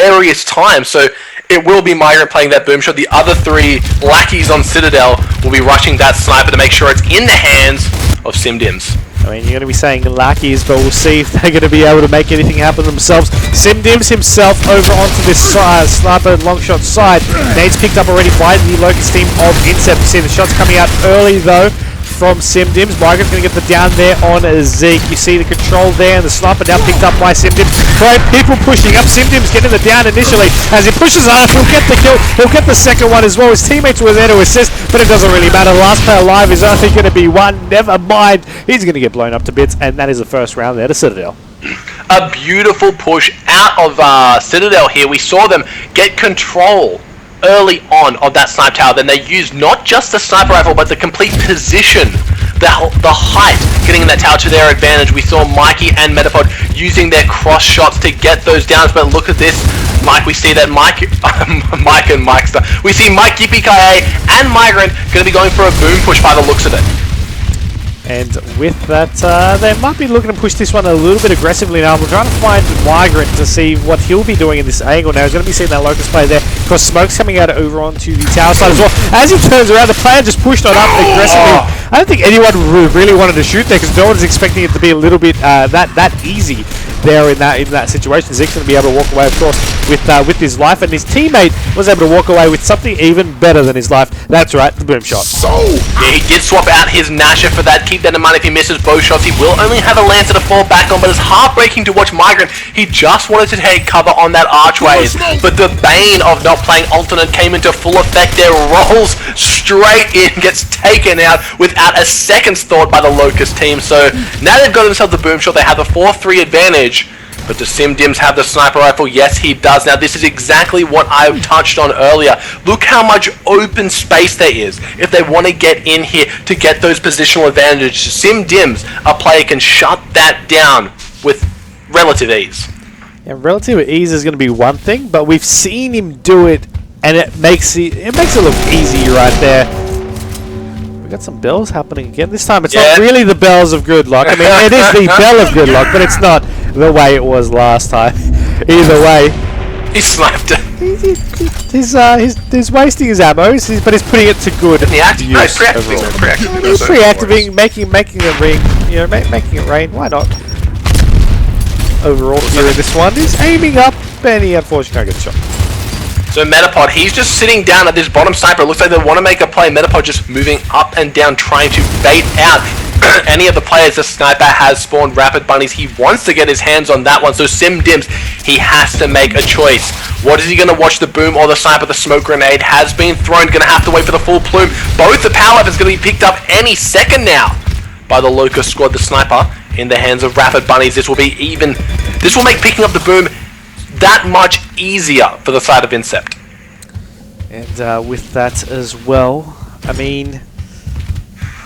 various times. So it will be Migrant playing that boom shot. The other 3 lackeys on Citadel will be rushing that sniper to make sure it's in the hands of SimDims. I mean, you're going to be saying lackeys, but we'll see if they're going to be able to make anything happen themselves. SimDims himself over onto this sniper long shot side. Nades picked up already by the Locust team of Incept. You see the shots coming out early though from SimDims. Migrant's going to get the down there on Zeke. You see the control there, and the sniper now picked up by SimDims. Great people pushing up. SimDims getting the down initially. As he pushes hard, he'll get the kill. He'll get the second one as well. His teammates were there to assist, but it doesn't really matter. The last player alive is only going to be 1. Never mind. He's going to get blown up to bits, and that is the first round there to Citadel. A beautiful push out of Citadel here. We saw them get control early on of that sniper tower. Then they used not just the sniper rifle, but the complete position, the height, getting in that tower to their advantage. We saw Mikey and Metapod using their cross shots to get those downs, but look at this, Mike. We see that Mike and Mikester. We see Mike, Yippee-ki-yay, and Migrant going to be going for a boom push by the looks of it. And with that, they might be looking to push this one a little bit aggressively now. We're trying to find Migrant to see what he'll be doing in this angle now. He's going to be seeing that Locust play there, because smoke's coming out over onto the tower side as well. As he turns around, the player just pushed on up aggressively. I don't think anyone really wanted to shoot there, because no one was expecting it to be a little bit that easy there in that situation. Zeke's going to be able to walk away, of course, with his life, and his teammate was able to walk away with something even better than his life. That's right, the boom shot. Yeah, he did swap out his Nasher for that. Keep that in mind. If he misses both shots, he will only have a Lancer to fall back on, but it's heartbreaking to watch Migrant. He just wanted to take cover on that archways, but the bane of not playing alternate came into full effect there. Rolls straight in, gets taken out without a second's thought by the Locust team. So now they've got themselves the boom shot. They have the 4-3 advantage. But does SimDims have the sniper rifle? Yes, he does. Now, this is exactly what I touched on earlier. Look how much open space there is if they want to get in here to get those positional advantages. SimDims, a player, can shut that down with relative ease. Yeah, relative ease is going to be one thing, but we've seen him do it, and it makes it look easy right there. We've got some bells happening again. This time, it's not really the bells of good luck. I mean, it is the bell of good luck, but it's not the way it was last time. Either way, he sniped it. He's wasting his ammo, but he's putting it to good use. He's pre-activating, making it ring. You know, making it rain. Why not? Overall, here in this one, he's aiming up, and he unfortunately can't get the shot. So Metapod, he's just sitting down at this bottom sniper. It looks like they want to make a play. Metapod just moving up and down, trying to bait out any of the players. The sniper has spawned Rapid Bunnies. He wants to get his hands on that one. So SimDims, he has to make a choice. What is he going to watch, the boom or the sniper? The smoke grenade has been thrown. Going to have to wait for the full plume. Both the power weapons going to be picked up any second now by the Locust squad. The sniper in the hands of Rapid Bunnies. This will make picking up the boom that much easier for the side of Incept. And with that as well, I mean,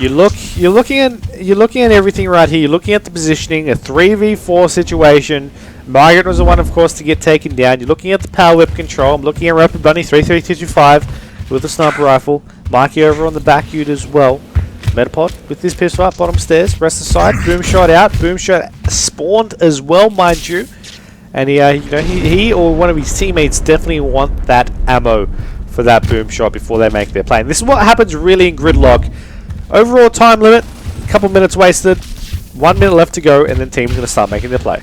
you're looking at everything right here. You're looking at the positioning, a 3v4 situation. Migrant was the one, of course, to get taken down. You're looking at the power whip control. I'm looking at Rapid Bunny 33225 with a sniper rifle. Mikey over on the back unit as well. Metapod with this pistol up bottom stairs, rest aside. Boom shot out. Boom shot spawned as well, mind you. And he or one of his teammates definitely want that ammo for that boom shot before they make their play. And this is what happens really in Gridlock. Overall time limit, a couple minutes wasted, 1 minute left to go, and then team's going to start making their play.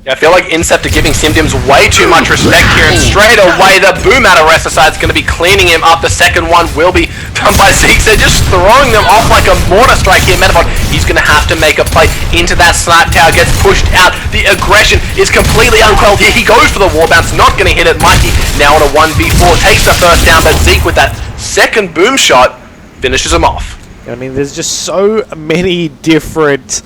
Yeah, I feel like Incept are giving SimDims way too much respect here, and straight away the boom out of Resticide is going to be cleaning him up. The second one will be done by Zeke. They're just throwing them off like a mortar strike here. Metapod, he's going to have to make a play into that snipe tower, gets pushed out. The aggression is completely unquelled here. He goes for the wall bounce, not going to hit it. Mikey now on a 1v4, takes the first down, but Zeke with that second boom shot finishes him off. I mean, there's just so many different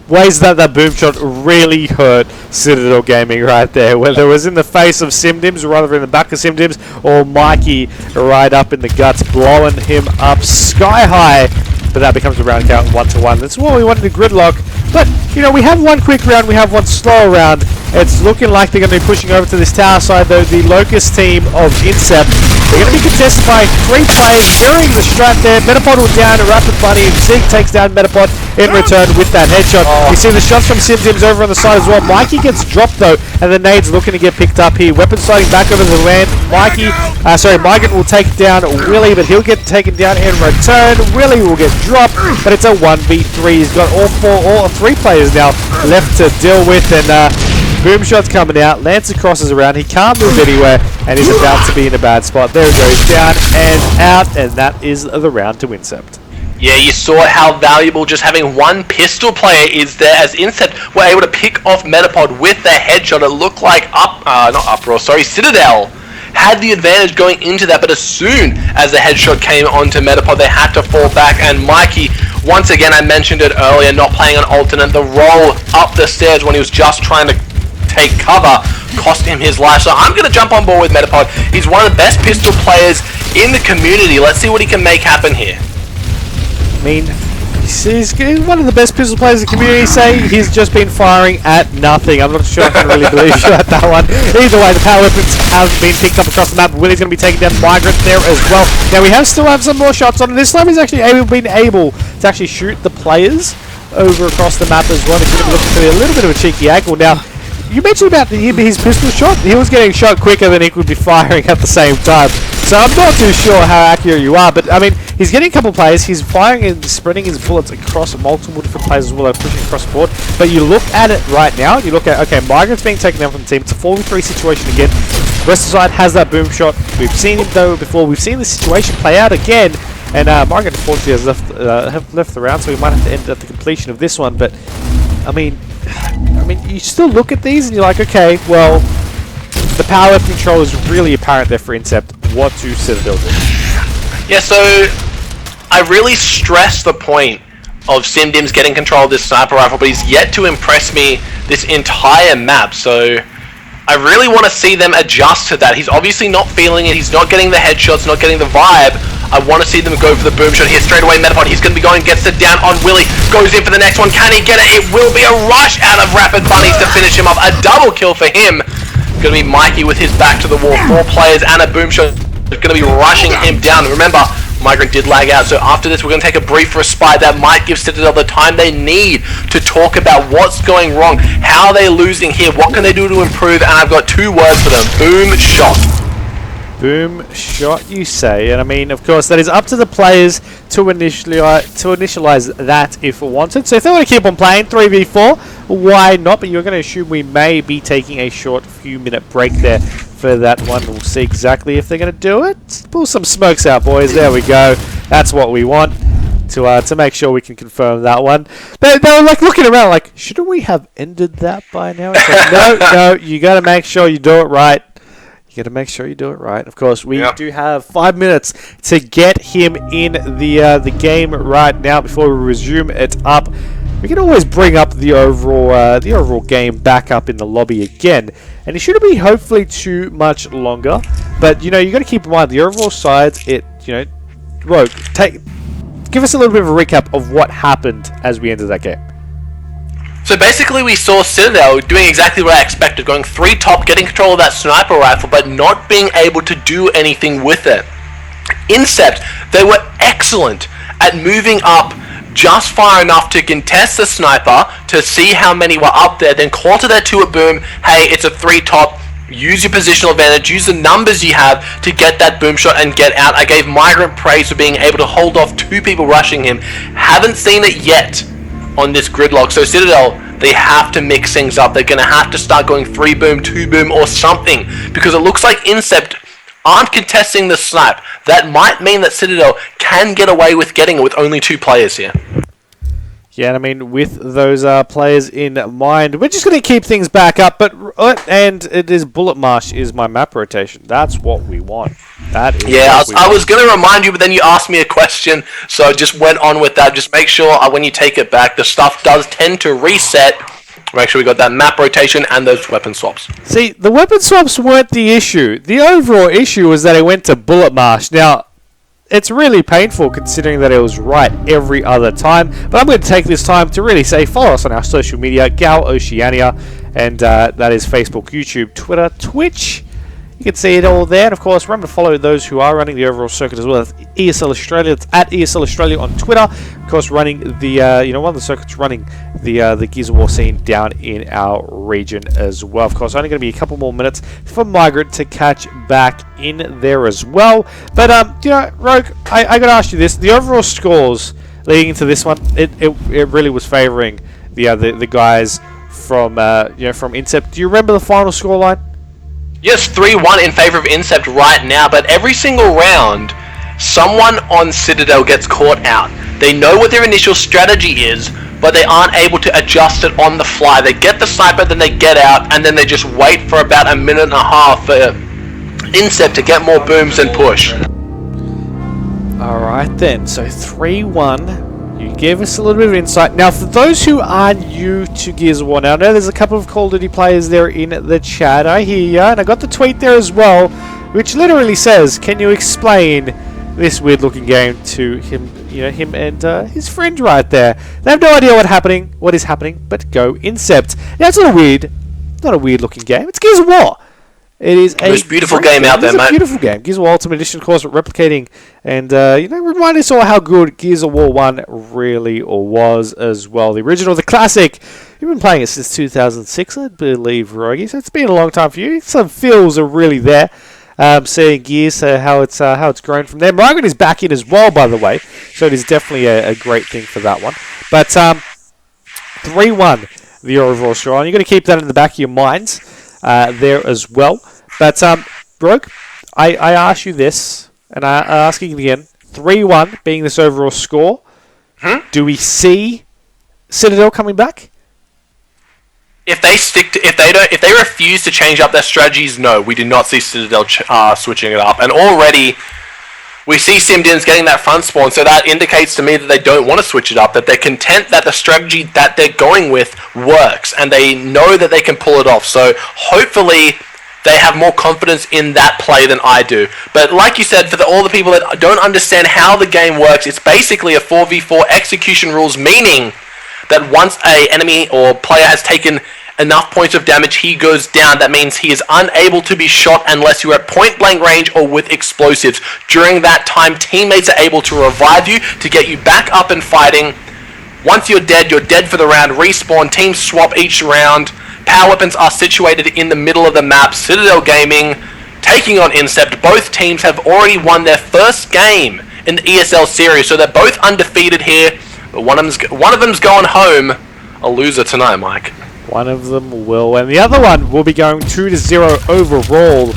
ways that boom shot really hurt Citadel Gaming right there, whether it was in the face of SimDims, or rather in the back of SimDims, or Mikey right up in the guts, blowing him up sky high. But that becomes a round count 1-1. That's what we wanted to Gridlock. But, you know, we have one quick round, we have one slow round. It's looking like they're going to be pushing over to this tower side, though. The Locust team of Incept, they're going to be contested by 3 players during the strat there. Metapod will down a Rapid Bunny. Zeke takes down Metapod in return with that headshot. You see the shots from Simsims over on the side as well. Mikey gets dropped, though, and the nade's looking to get picked up here. Weapon sliding back over the land. Migrant will take down Willie, but he'll get taken down in return. Willie will get dropped, but it's a 1v3. He's got all 3 players now left to deal with, and Boomshot's coming out. Lancer crosses around. He can't move anywhere, and he's about to be in a bad spot. There it goes, down and out, and that is the round to Incept. Yeah, you saw how valuable just having 1 pistol player is there, as Incept were able to pick off Metapod with the headshot. It looked like Citadel had the advantage going into that, but as soon as the headshot came onto Metapod, they had to fall back, and Mikey, once again, I mentioned it earlier, not playing an alternate, the roll up the stairs when he was just trying to take cover cost him his life. So I'm going to jump on board with Metapod. He's one of the best pistol players in the community. Let's see what he can make happen here. I mean, he's one of the best pistol players in the community. Say he's just been firing at nothing. I'm not sure I can really believe you at that one. Either way, the power weapons have been picked up across the map. Willie's going to be taking down Migrant there as well. Now we still have some more shots on. This time he's actually been able to actually shoot the players over across the map as well. He's going to be looking for a little bit of a cheeky angle. Now, you mentioned about his pistol shot. He was getting shot quicker than he could be firing at the same time. So I'm not too sure how accurate you are, but I mean, he's getting a couple players. He's firing and spreading his bullets across multiple different players as well as pushing across the board. But you look at it right now, you look at, okay, Migrant's being taken down from the team. It's a 4v3 situation again. Western side has that boom shot. We've seen him though before. We've seen the situation play out again. And Migrant unfortunately has left the round, so we might have to end at the completion of this one. But I mean, you still look at these and you're like, okay, well, the power weapon control is really apparent there for Incept. What do Citadel do? Yeah, so I really stress the point of Simdims getting control of this sniper rifle, but he's yet to impress me this entire map. So I really want to see them adjust to that. He's obviously not feeling it. He's not getting the headshots, not getting the vibe. I want to see them go for the boom shot here straight away. Metapod, he's going to be going, gets it down on Willie, goes in for the next one. Can he get it? It will be a rush out of Rapid Bunnies to finish him off. A double kill for him. Going to be Mikey with his back to the wall. 4 players and a boom shot. Going to be rushing him down. Remember, Migrant did lag out, so after this we're going to take a brief respite that might give Citadel the time they need to talk about what's going wrong, how are they losing here, what can they do to improve, and I've got 2 words for them: boom shot. Boom shot, you say, and I mean, of course, that is up to the players to initialize that if wanted. So if they want to keep on playing 3v4, why not? But you're going to assume we may be taking a short few-minute break there for that one. We'll see exactly if they're going to do it. Pull some smokes out, boys. There we go. That's what we want to make sure we can confirm that one. They were like looking around, like, shouldn't we have ended that by now? It's like, no, you got to make sure you do it right. You got to make sure you do it right. Of course, we do have 5 minutes to get him in the game right now before we resume it up. We can always bring up the overall game back up in the lobby again, and it shouldn't be hopefully too much longer. But you know, you got to keep in mind the overall sides. Rogue, give us a little bit of a recap of what happened as we entered that game. So basically we saw Citadel doing exactly what I expected, going 3 top, getting control of that sniper rifle, but not being able to do anything with it. Incept, they were excellent at moving up just far enough to contest the sniper, to see how many were up there, then call to their 2 at boom, hey, it's a 3 top, use your positional advantage, use the numbers you have to get that boom shot and get out. I gave Migrant praise for being able to hold off 2 people rushing him. Haven't seen it yet on this gridlock. So Citadel, they have to mix things up. They're going to have to start going 3 boom, 2 boom or something, because it looks like Incept aren't contesting the snipe. That might mean that Citadel can get away with getting it with only 2 players here. Yeah, and I mean, with those players in mind, we're just going to keep things back up. And it is Bullet Marsh is my map rotation. That's what we want. That is. Yeah, I was going to remind you, but then you asked me a question, so I just went on with that. Just make sure when you take it back, the stuff does tend to reset. Make sure we got that map rotation and those weapon swaps. See, the weapon swaps weren't the issue. The overall issue was that it went to Bullet Marsh. Now, it's really painful considering that it was right every other time. But I'm going to take this time to really say follow us on our social media, Gal Oceania, and that is Facebook, YouTube, Twitter, Twitch. You can see it all there, and of course, remember to follow those who are running the overall circuit as well. That's ESL Australia. It's at ESL Australia on Twitter. Of course, running the one of the circuits running the Gears of War scene down in our region as well. Of course, only going to be a couple more minutes for Migrant to catch back in there as well. But Rogue, I got to ask you this: the overall scores leading into this one, it really was favouring the guys from from Incept. Do you remember the final scoreline? Yes, 3-1 in favor of Incept right now, but every single round, someone on Citadel gets caught out. They know what their initial strategy is, but they aren't able to adjust it on the fly. They get the sniper, then they get out, and then they just wait for about a minute and a half for Incept to get more booms and push. Alright then, so 3-1. You gave us a little bit of insight. Now, for those who are new to Gears of War, now I know there's a couple of Call of Duty players there in the chat. I hear you, and I got the tweet there as well, which literally says, "Can you explain this weird-looking game to him?" Him and his friend right there. They have no idea what is happening, but go Incept. Now, it's not a weird-looking game. It's Gears of War. It is a most beautiful game out there, mate. It's a beautiful game. Gears of War Ultimate Edition, of course, replicating and remind us all how good Gears of War 1 really was as well. The original, the classic. You've been playing it since 2006, I believe, Roguey. So it's been a long time for you. Some feels are really there. Seeing Gears, how it's grown from there. Margaret is back in as well, by the way. So it is definitely a great thing for that one. But 3-1, the overall score. And you're going to keep that in the back of your minds there as well. But, Rogue, I ask you this, and I ask you again, 3-1 being this overall score, do we see Citadel coming back? If they refuse to change up their strategies, no, we do not see Citadel switching it up. And already, we see SimDims getting that front spawn, so that indicates to me that they don't want to switch it up, that they're content that the strategy that they're going with works, and they know that they can pull it off. So hopefully they have more confidence in that play than I do. But like you said, for all the people that don't understand how the game works, it's basically a 4v4 execution rules, meaning that once an enemy or player has taken enough points of damage, he goes down. That means he is unable to be shot unless you're at point blank range or with explosives. During that time, teammates are able to revive you to get you back up and fighting. Once you're dead for the round. Respawn, teams swap each round. Power weapons are situated in the middle of the map. Citadel Gaming taking on Incept. Both teams have already won their first game in the ESL series, so they're both undefeated here. But one of them's going home a loser tonight, Mike. One of them will, and the other one will be going 2-0 overall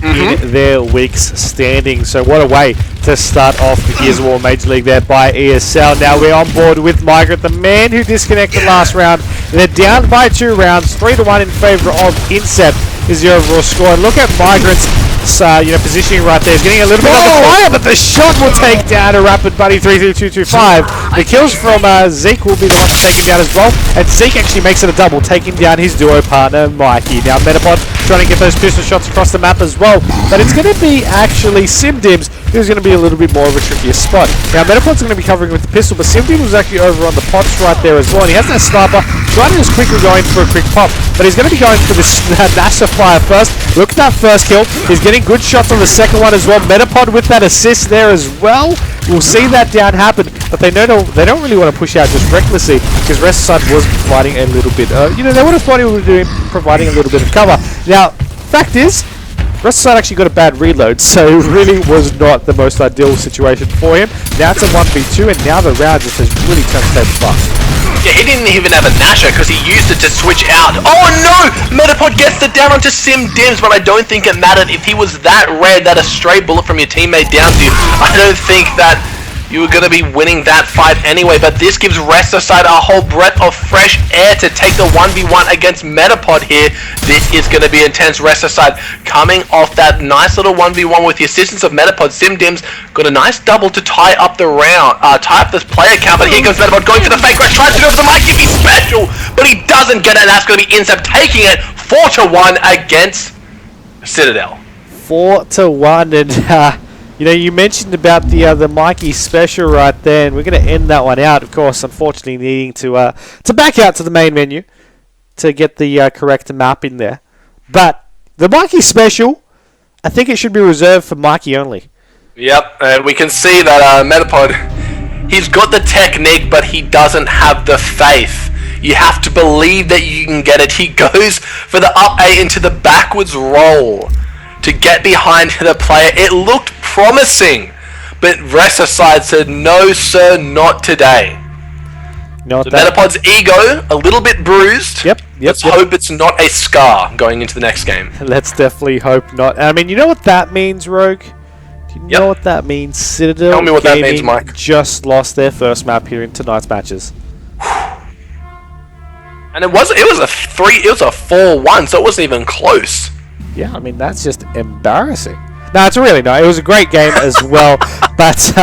in their week's standing. So what a way to start off the Gears of War Major League there by ESL. Now we're on board with Migrant, the man who disconnected last round. They're down by 2 rounds, 3-1 in favour of Incept is the overall score. And look at Migrant's positioning right there. He's getting a little bit of the fire, but the shot will take down a Rapid Buddy 3-2-2-5. The kills from Zeke will be the one to take him down as well. And Zeke actually makes it a double, taking down his duo partner, Mikey. Now Metapod trying to get those pistol shots across the map as well. But it's going to be actually SimDims who's going to be a little bit more of a trickier spot. Now Metapod's going to be covering with the pistol, but SimDims was actually over on the pots right there as well. And he has that sniper. Trying to just quickly go in for a quick pop, but he's going to be going for this NASA fire first. Look at that first kill. He's getting good shots on the second one as well. Metapod with that assist there as well. We'll see that down happen, but they don't really want to push out just recklessly because RogueyZz was providing a little bit. They would have thought he would be providing a little bit of cover. Now, fact is, RogueyZz actually got a bad reload, so it really was not the most ideal situation for him. Now it's a 1v2, and now the round just has really turned to fast. Yeah, he didn't even have a Nasher because he used it to switch out. Oh no! Metapod gets it down onto SimDims, but I don't think it mattered. If he was that red, that a stray bullet from your teammate down to you, I don't think that you were going to be winning that fight anyway. But this gives RogueyZz a whole breath of fresh air to take the 1v1 against Metapod here. This is going to be intense. RogueyZz coming off that nice little 1v1 with the assistance of Metapod. SimDims got a nice double to tie up the round, tie up this player count. But here comes Metapod going for the fake rush, tries to go for the mic if he's special, but he doesn't get it. And that's going to be Incept taking it 4-1 against Citadel. 4-1, and You know, you mentioned about the Mikey special right there, and we're going to end that one out. Of course, unfortunately, needing to back out to the main menu to get the correct map in there. But the Mikey special, I think it should be reserved for Mikey only. Yep, and we can see that Metapod, he's got the technique, but he doesn't have the faith. You have to believe that you can get it. He goes for the up A into the backwards roll to get behind the player. It looked promising, but RogueyZz said, no sir, not today. So Metapod's ego, a little bit bruised. Yep. Let's hope it's not a scar going into the next game. Let's definitely hope not. I mean, you know what that means, Rogue? Do you know what that means? Citadel Tell me what Gaming that means, Mike. just lost their first map here in tonight's matches. And it was a 4-1, so it wasn't even close. Yeah, I mean, that's just embarrassing. No, it's really not. It was a great game as well. But,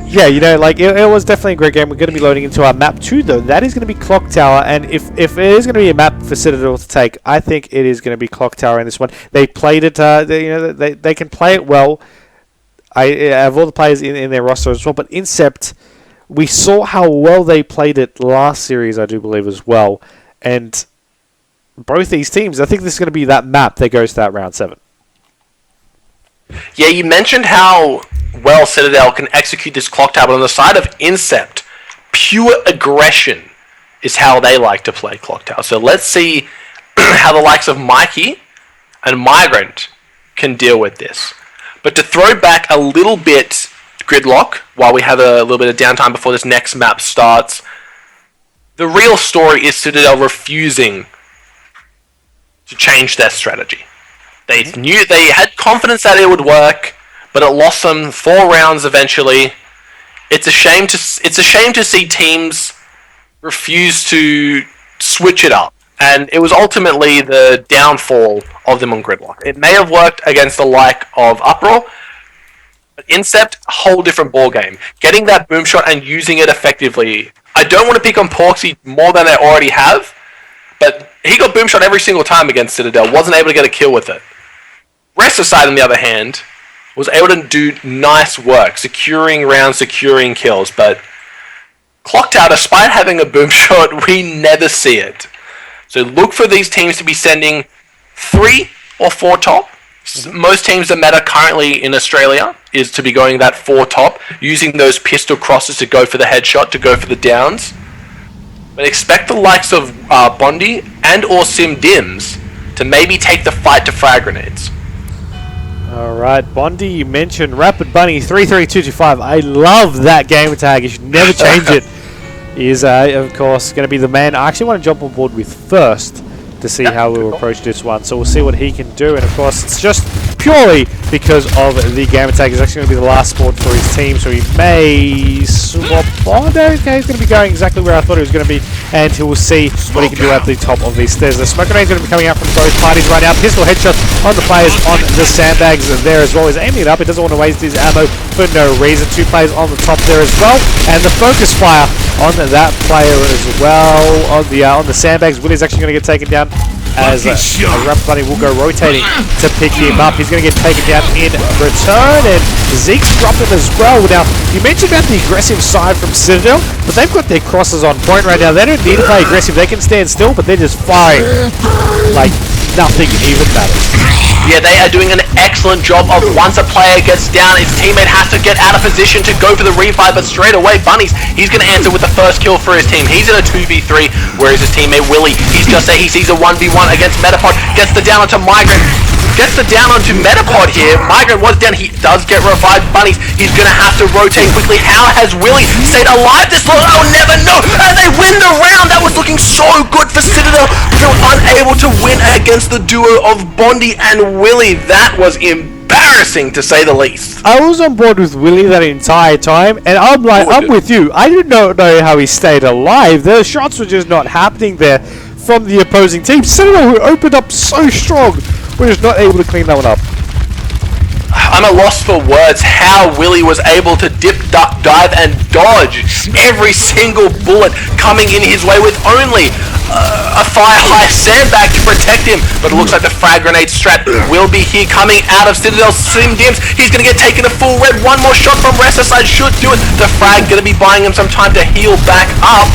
yeah, you know, like, it was definitely a great game. We're going to be loading into our map 2, though. That is going to be Clock Tower. And if it is going to be a map for Citadel to take, I think it is going to be Clock Tower in this one. They played it, they can play it well. I have all the players in their roster as well. But Incept, we saw how well they played it last series, I do believe, as well. And both these teams, I think this is going to be that map that goes to that round 7. Yeah, you mentioned how well Citadel can execute this clock tower, but on the side of Incept, pure aggression is how they like to play clock tower. So let's see how the likes of Mikey and Migrant can deal with this. But to throw back a little bit Gridlock, while we have a little bit of downtime before this next map starts, the real story is Citadel refusing to change their strategy. They knew, they had confidence that it would work, but it lost them 4 rounds eventually. It's a shame to see teams refuse to switch it up, and it was ultimately the downfall of them on Gridlock. It may have worked against the like of Uproar, but Incept, a whole different ballgame. Getting that boom shot and using it effectively. I don't want to pick on Porksy more than I already have, but he got boom shot every single time against Citadel, wasn't able to get a kill with it. RogueyZz, on the other hand, was able to do nice work, securing rounds, securing kills, but Clock Tower, despite having a boom shot, we never see it. So look for these teams to be sending 3 or 4 top. Most teams that matter currently in Australia is to be going that 4 top, using those pistol crosses to go for the headshot, to go for the downs. But expect the likes of Bondi and or Sim Dims to maybe take the fight to frag grenades. Alright, Bondi, you mentioned Rapid Bunny 33225. I love that game tag. You should never change it. He is, of course, going to be the man I actually want to jump on board with first to see how we'll approach this one. So we'll see what he can do. And, of course, it's just purely because of the gamer tag. He's actually going to be the last sport for his team, so he may swap on. Okay, he's going to be going exactly where I thought he was going to be, and he will see what he can do at the top of these stairs. The smoke grenade is going to be coming out from both parties right now. Pistol headshot on the players on the sandbags there as well. He's aiming it up. He doesn't want to waste his ammo for no reason. 2 players on the top there as well, and the focus fire on that player as well. On the sandbags, Willie's actually going to get taken down as Rapid Bunny will go rotating to pick him up. He's going to get taken down in return, and Zeke's dropped him as well. Now, you mentioned about the aggressive side from Citadel, but they've got their crosses on point right now. They don't need to play aggressive. They can stand still, but they're just firing like nothing even matters. Yeah, they are doing an excellent job of once a player gets down, his teammate has to get out of position to go for the revive, but straight away, Bunnies, he's going to answer with the first kill for his team. He's in a 2v3, whereas his teammate Willie, he's just there, he sees a 1v1 against Metapod, gets the down onto Migrant, gets the down onto Metapod here. Migrant was down, he does get revived. Bunnies, he's going to have to rotate quickly. How has Willie stayed alive this long? I'll never know, and they win the round. That was looking so good for Citadel, but they were unable to win against the duo of Bondi and Willie. That was embarrassing, to say the least. I was on board with Willie that entire time, and I'm like, I'm with you. I did not know how he stayed alive. The shots were just not happening there from the opposing team. Citadel, who opened up so strong, were just not able to clean that one up. I'm at a loss for words how Willie was able to dip, duck, dive, and dodge every single bullet coming in his way with only a fire-high sandbag to protect him. But it looks like the frag grenade strat will be here coming out of Citadel. SimDims, he's going to get taken a full red. One more shot from RogueyZz should do it. The frag going to be buying him some time to heal back up.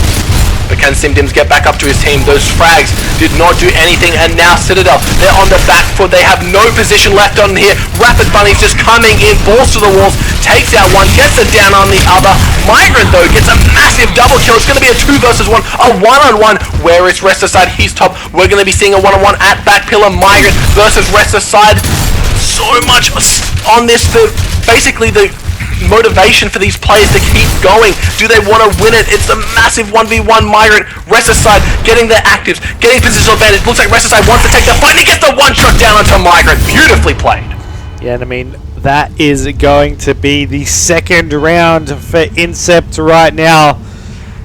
But can SimDims get back up to his team? Those frags did not do anything, and now Citadel, they're on the back foot. They have no position left on here. Rapid Bunny's just coming in, balls to the walls, takes out one, gets it down on the other. Migrant, though, gets a massive double kill. It's going to be a 2 versus 1, a 1-on-1. Where is RogueyZz? He's top. We're going to be seeing a 1-on-1 at back pillar. Migrant versus RogueyZz. So much on this for basically the motivation for these players to keep going. Do they want to win it? It's a massive 1v1 Migrant. RogueyZz getting their actives, getting positional advantage. Looks like RogueyZz wants to take the fight. He gets the one shot down onto Migrant. Beautifully played. Yeah, and I mean, that is going to be the second round for Incept right now.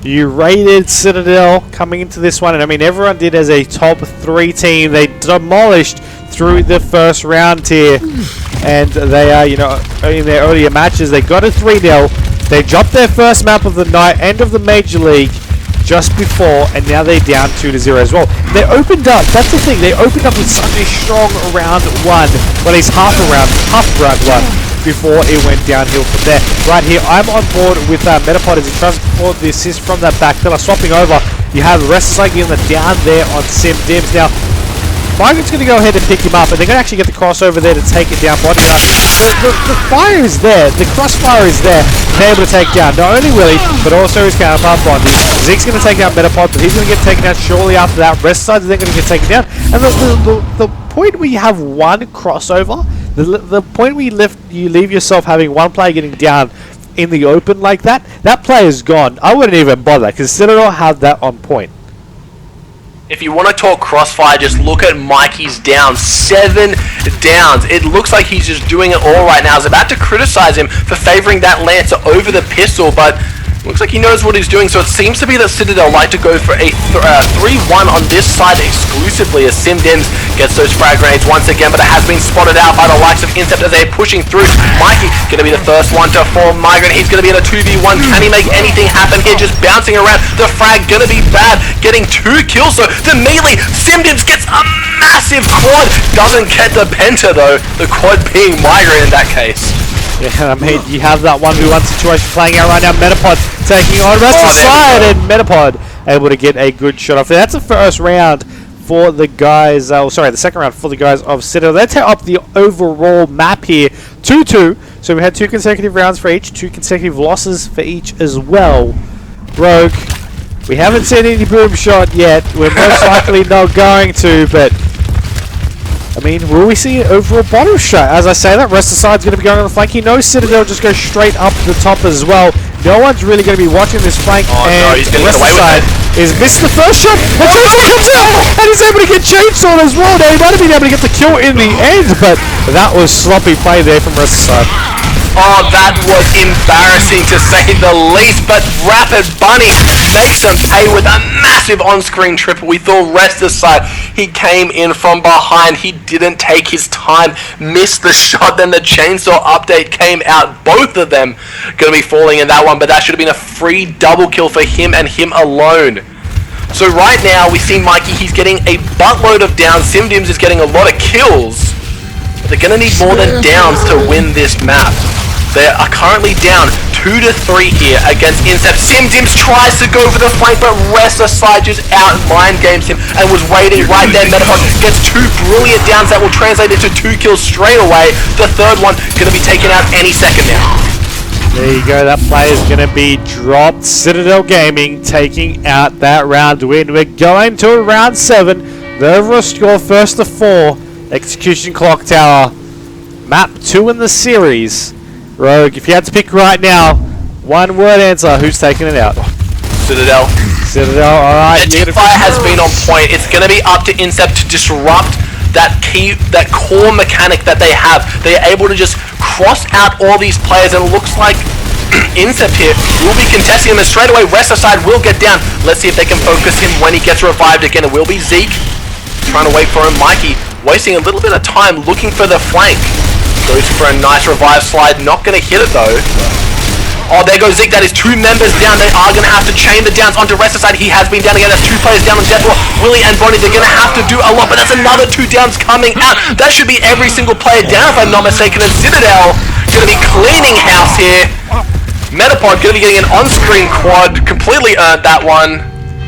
You rated Citadel coming into this one, and I mean, everyone did as a top 3 team. They demolished through the first round here, and they are, you know, in their earlier matches, they got a 3-0. They dropped their first map of the night, end of the Major League, just before, and now they're down 2-0 as well. They opened up, that's the thing, they opened up with such a strong round 1, well, it's half round 1, before it went downhill from there. Right here, I'm on board with Metapod as he tries to support the assist from that back pillar. Swapping over, you have RogueyZz getting the down there on SimDims. Now, Migrant's going to go ahead and pick him up, and they're going to actually get the crossover there to take it down. Body up. The fire is there, the crossfire is there, they're able to take down not only Willie, but also his counterpart Bondi. Zeke's going to take out Metapod, but he's going to get taken out shortly after that. RogueyZz is then going to get taken down, and the point where you have one crossover, the point where you leave yourself having one player getting down in the open like that, that player is gone. I wouldn't even bother, because Citadel have that on point. If you want to talk crossfire, just look at Mikey's down. 7 downs. It looks like he's just doing it all right now. I was about to criticize him for favoring that Lancer over the pistol, but looks like he knows what he's doing. So it seems to be that Citadel like to go for a 3-1 on this side exclusively as SimDims gets those frag grenades once again, but it has been spotted out by the likes of Incept as they're pushing through. Mikey going to be the first one to fall. Migrant, he's going to be in a 2v1. Can he make anything happen here? Just bouncing around. The frag going to be bad. Getting 2 kills, so the melee. SimDims gets a massive quad. Doesn't get the penta though. The quad being Migrant in that case. Yeah, I mean, you have that 1v1 situation playing out right now. Metapod taking on RogueyZz and Metapod able to get a good shot off there. That's the first round for the guys, the second round for the guys of Citadel. They take up the overall map here, 2-2. So we had 2 consecutive rounds for each, 2 consecutive losses for each as well. Rogue, we haven't seen any boom shot yet. We're most likely not going to, but I mean, will we see an overall bottle shot? As I say that, RogueyZz is going to be going on the flank. He knows Citadel just go straight up the top as well. No one's really going to be watching this flank. Oh and no, he's going to get away with it. Is missed the first shot, but Chainsaw comes out, and he's able to get Chainsaw as well. Now, he might have been able to get the kill in the end, but that was sloppy play there from RogueyZz. Oh, that was embarrassing to say the least, but Rapid Bunny makes him pay with a massive on-screen triple. We thought RogueyZz, he came in from behind, he didn't take his time, missed the shot, then the chainsaw update came out. Both of them going to be falling in that one, but that should have been a free double kill for him and him alone. So right now, we see Mikey, he's getting a buttload of downs. SimDims is getting a lot of kills. But they're going to need more than downs to win this map. They are currently down 2-3 here against Incept. SimDims tries to go for the flank, but RogueyZz just out mind games him and was waiting right there. Metapod gets 2 brilliant downs that will translate into 2 kills straight away. The third one going to be taken out any second now. There you go, that play is going to be dropped. Citadel Gaming taking out that round win. We're going to round 7. The overall score first to 4. Execution Clock Tower. Map 2 in the series. Rogue, if you had to pick right now, one word answer, who's taking it out? Citadel. Citadel, alright. The fire has been on point. It's going to be up to Incept to disrupt that core mechanic that they have. They are able to just cross out all these players, and it looks like Incept here will be contesting him, and straight away RogueyZz will get down. Let's see if they can focus him when he gets revived again. It will be Zeke trying to wait for him. Mikey wasting a little bit of time looking for the flank. Goes for a nice revive slide. Not going to hit it though. Oh, there goes Zeke. That is 2 members down. They are going to have to chain the downs onto RogueyZz. He has been down again. That's 2 players down on Death Row. Willie and Bonnie, they're going to have to do a lot, but that's another 2 downs coming out. That should be every single player down, if I'm not mistaken. And Citadel going to be cleaning house here. Metapod going to be getting an on-screen quad. Completely earned that one.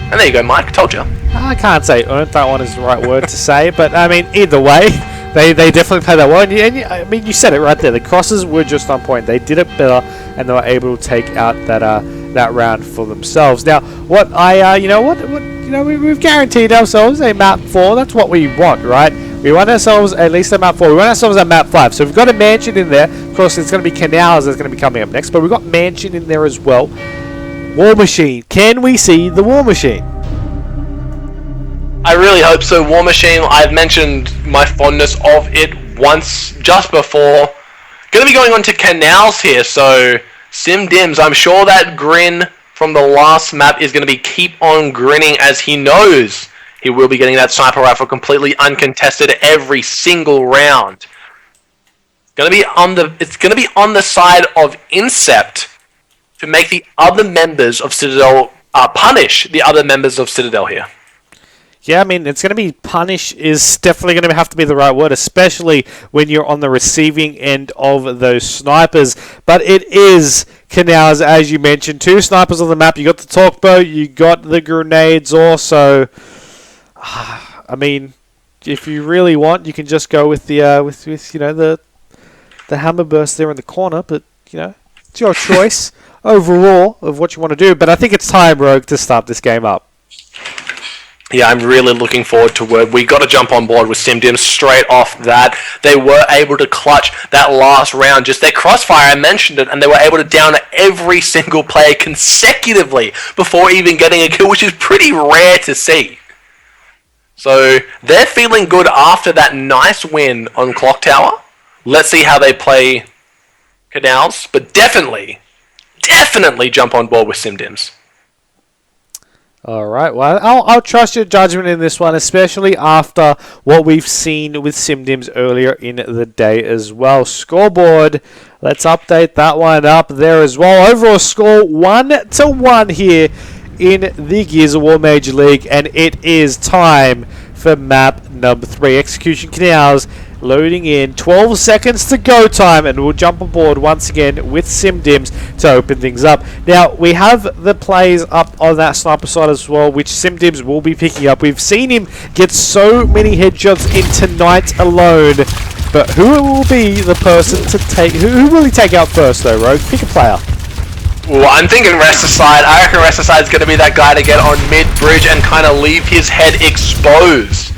And there you go, Mike. Told you. I can't say earned. That one is the right word to say, but I mean, either way. They definitely played that well, I mean, you said it right there. The crosses were just on point. They did it better, and they were able to take out that round for themselves. Now, what we've guaranteed ourselves a map 4. That's what we want, right? We want ourselves at least a map 4. We want ourselves a map 5. So we've got a mansion in there. Of course, it's going to be canals that's going to be coming up next, but we've got mansion in there as well. War Machine. Can we see the War Machine? I really hope so. War Machine, I've mentioned my fondness of it once, just before. Going to be going on to canals here, so Sim Dims, I'm sure that grin from the last map is going to be keep on grinning, as he knows he will be getting that sniper rifle completely uncontested every single round. It's going to be on the side of Incept to make the other members of Citadel punish the other members of Citadel here. Yeah, I mean, it's going to be punish is definitely going to have to be the right word, especially when you're on the receiving end of those snipers. But it is canals, as you mentioned. 2 snipers on the map. You got the talk boat, you got the grenades also. I mean, if you really want, you can just go with the the hammer burst there in the corner. But it's your choice overall of what you want to do. But I think it's time, Rogue, to start this game up. Yeah, I'm really looking forward to word. We got to jump on board with SimDim straight off that. They were able to clutch that last round. Just their crossfire, I mentioned it, and they were able to down every single player consecutively before even getting a kill, which is pretty rare to see. So they're feeling good after that nice win on Clock Tower. Let's see how they play Canals, but definitely jump on board with SimDims. All right, well, I'll trust your judgment in this one, especially after what we've seen with SimDims earlier in the day as well. Scoreboard, let's update that one up there as well. Overall score 1-1 here in the Gears of War Major League, and it is time for map number 3. Execution Canals loading in. 12 seconds to go time, and we'll jump aboard once again with SimDims to open things up. Now, we have the plays up on that sniper side as well, which SimDims will be picking up. We've seen him get so many headshots in tonight alone, but who will be the person to take... Who will he take out first, though, Rogue? Pick a player. Well, I'm thinking RogueyZz. I reckon RogueyZz is going to be that guy to get on mid-bridge and kind of leave his head exposed.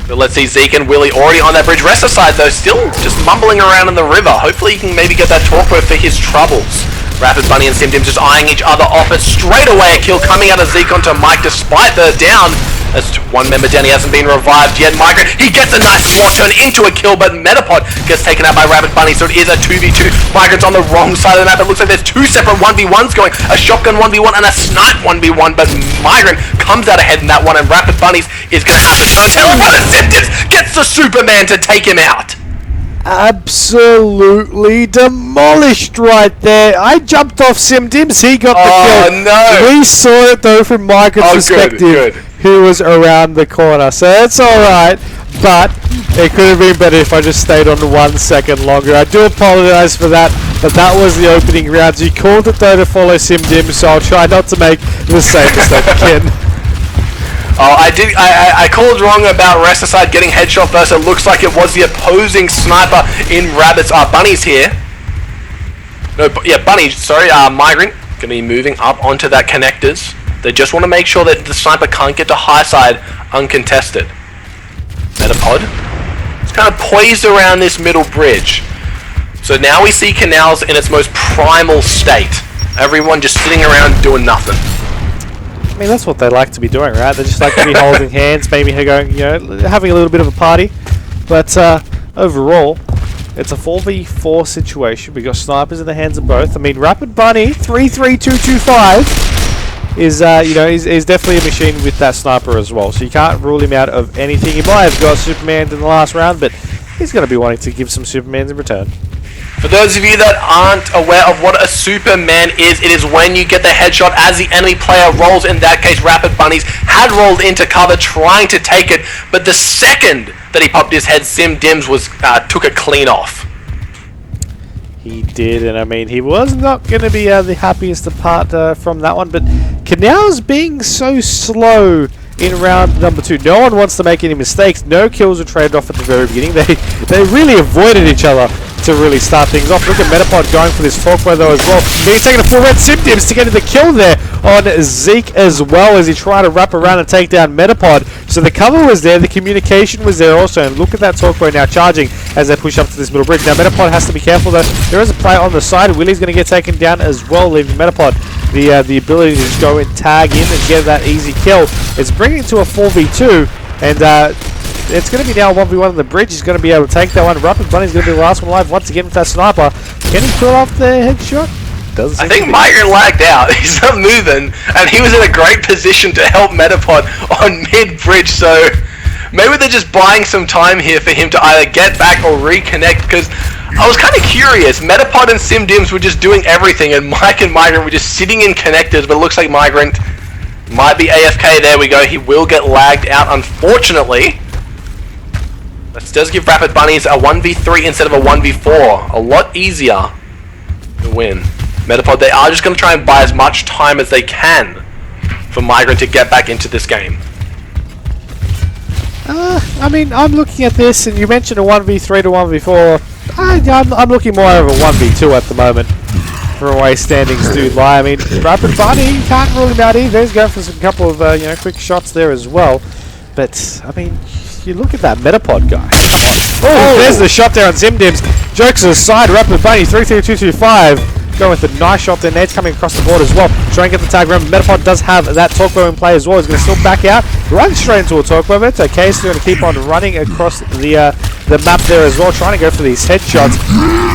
But let's see, Zeke and Willie already on that bridge. RogueyZz, though, still just mumbling around in the river. Hopefully he can maybe get that torpedo for his troubles. Rapid Bunny and SimDim just eyeing each other off. But straight away a kill coming out of Zeke onto Mike despite the down. That's 1 member down. He hasn't been revived yet. Migrant, he gets a nice swan turn into a kill, but Metapod gets taken out by Rapid Bunny, so it is a 2v2. Migrant's on the wrong side of the map. It looks like there's 2 separate 1v1s going. A shotgun 1v1 and a snipe 1v1, but Migrant comes out ahead in that one, and Rapid Bunnies is going to have to turn teleport, and SimDims gets the Superman to take him out. Absolutely demolished right there. I jumped off SimDims. He got the kill. Oh, no. We saw it, though, from Migrant's perspective. Good. He was around the corner, so it's alright, but it could have been better if I just stayed on 1 second longer. I do apologise for that, but that was the opening round. You called it, though, to follow SimDim, so I'll try not to make the same mistake again. Oh, I called wrong about RogueyZz getting headshot first. It looks like it was the opposing sniper in Rabbit's Bunnies here. No, yeah, Bunny, sorry, Migrant. Gonna be moving up onto that connectors. They just want to make sure that the sniper can't get to high side uncontested. Metapod. It's kind of poised around this middle bridge. So now we see Canals in its most primal state. Everyone just sitting around doing nothing. I mean, that's what they like to be doing, right? They just like to be holding hands, maybe going, having a little bit of a party. But overall, it's a 4v4 situation. We got snipers in the hands of both. I mean, Rapid Bunny 33225 is definitely a machine with that sniper as well. So you can't rule him out of anything. He might have got Superman in the last round, but he's going to be wanting to give some Supermans in return. For those of you that aren't aware of what a Superman is, it is when you get the headshot as the enemy player rolls. In that case, Rapid Bunnies had rolled into cover trying to take it, but the second that he popped his head, Sim Dims took it clean off. He did, and I mean, he was not going to be the happiest apart from that one, but Canal's being so slow in round number 2. No one wants to make any mistakes. No kills were traded off at the very beginning. They really avoided each other to really start things off. Look at Metapod going for this Torquo though as well. He's taking a full red Sim Dims to get the kill there on Zeke as well as he tried to wrap around and take down Metapod. So the cover was there, the communication was there also, and look at that Torquo now charging as they push up to this middle bridge. Now Metapod has to be careful though. There is a play on the side. Willie's going to get taken down as well, leaving Metapod the ability to just go and tag in and get that easy kill. It's bringing it to a 4v2, and it's going to be now 1v1 on the bridge. He's going to be able to take that one. Rapid Bunny's going to be the last one alive once again with that sniper. Can he pull off the headshot? I think Migrant lagged out. He's not moving, and he was in a great position to help Metapod on mid-bridge, so maybe they're just buying some time here for him to either get back or reconnect, because I was kind of curious. Metapod and Sim Dims were just doing everything, and Mike and Migrant were just sitting in connectors, but it looks like Migrant might be AFK. There we go. He will get lagged out, unfortunately. This does give Rapid Bunnies a 1v3 instead of a 1v4. A lot easier to win. Metapod, they are just going to try and buy as much time as they can for Migrant to get back into this game. I mean, I'm looking at this, and you mentioned a 1v3 to 1v4. I'm looking more of a 1v2 at the moment. For the way standings do lie. I mean, Rapid Bunny can't rule him out either. He's going for some couple of quick shots there as well. But I mean, you look at that Metapod guy. Oh, there's the shot there on Sim Dims. Jokes aside, Rapid Bunny 3-3-2-2-5. Going with a nice shot there. Nate's coming across the board as well. Trying to get the tag. Remember, Metapod does have that Torquo in play as well. He's going to still back out. Run straight into a Torquo. It's okay. So going to keep on running across the map there as well. Trying to go for these headshots.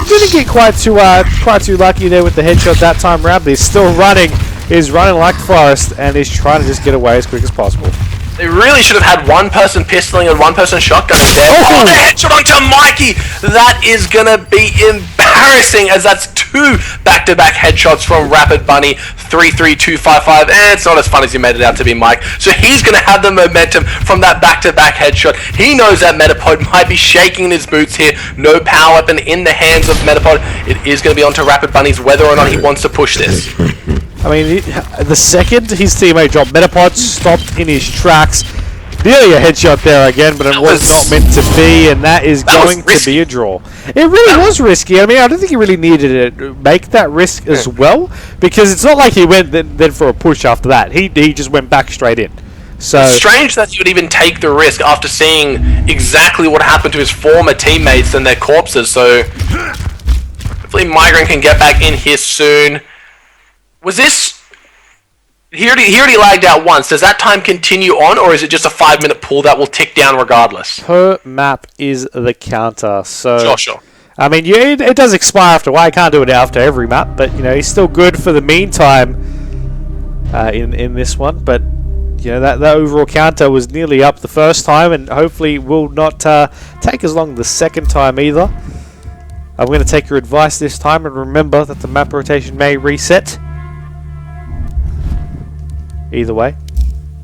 Didn't get quite too lucky there with the headshot that time round. But he's still running. He's running like Forrest. And he's trying to just get away as quick as possible. They really should have had one person pistoling and one person shotgunning there. Oh, the headshot onto Mikey! That is gonna be embarrassing, as that's 2 back-to-back headshots from Rapid Bunny. 3-3-2-5-5, and it's not as fun as you made it out to be, Mike. So he's gonna have the momentum from that back-to-back headshot. He knows that Metapod might be shaking in his boots here. No power weapon in the hands of Metapod. It is gonna be onto Rapid Bunny's whether or not he wants to push this. I mean, the second his teammate dropped, Metapod stopped in his tracks. Nearly a headshot there again, but it was not meant to be, and that is going to be a draw. It really was risky. I mean, I don't think he really needed to make that risk as well, because it's not like he went then for a push after that. He just went back straight in. So it's strange that he would even take the risk after seeing exactly what happened to his former teammates and their corpses, so hopefully Migrant can get back in here soon. Was this... He already lagged out once. Does that time continue on, or is it just a 5-minute pull that will tick down regardless? Per map is the counter, so... Sure. I mean, it does expire after a while. I can't do it after every map, but, he's still good for the meantime in this one. But, that overall counter was nearly up the first time, and hopefully will not take as long the second time either. I'm going to take your advice this time, and remember that the map rotation may reset. Either way,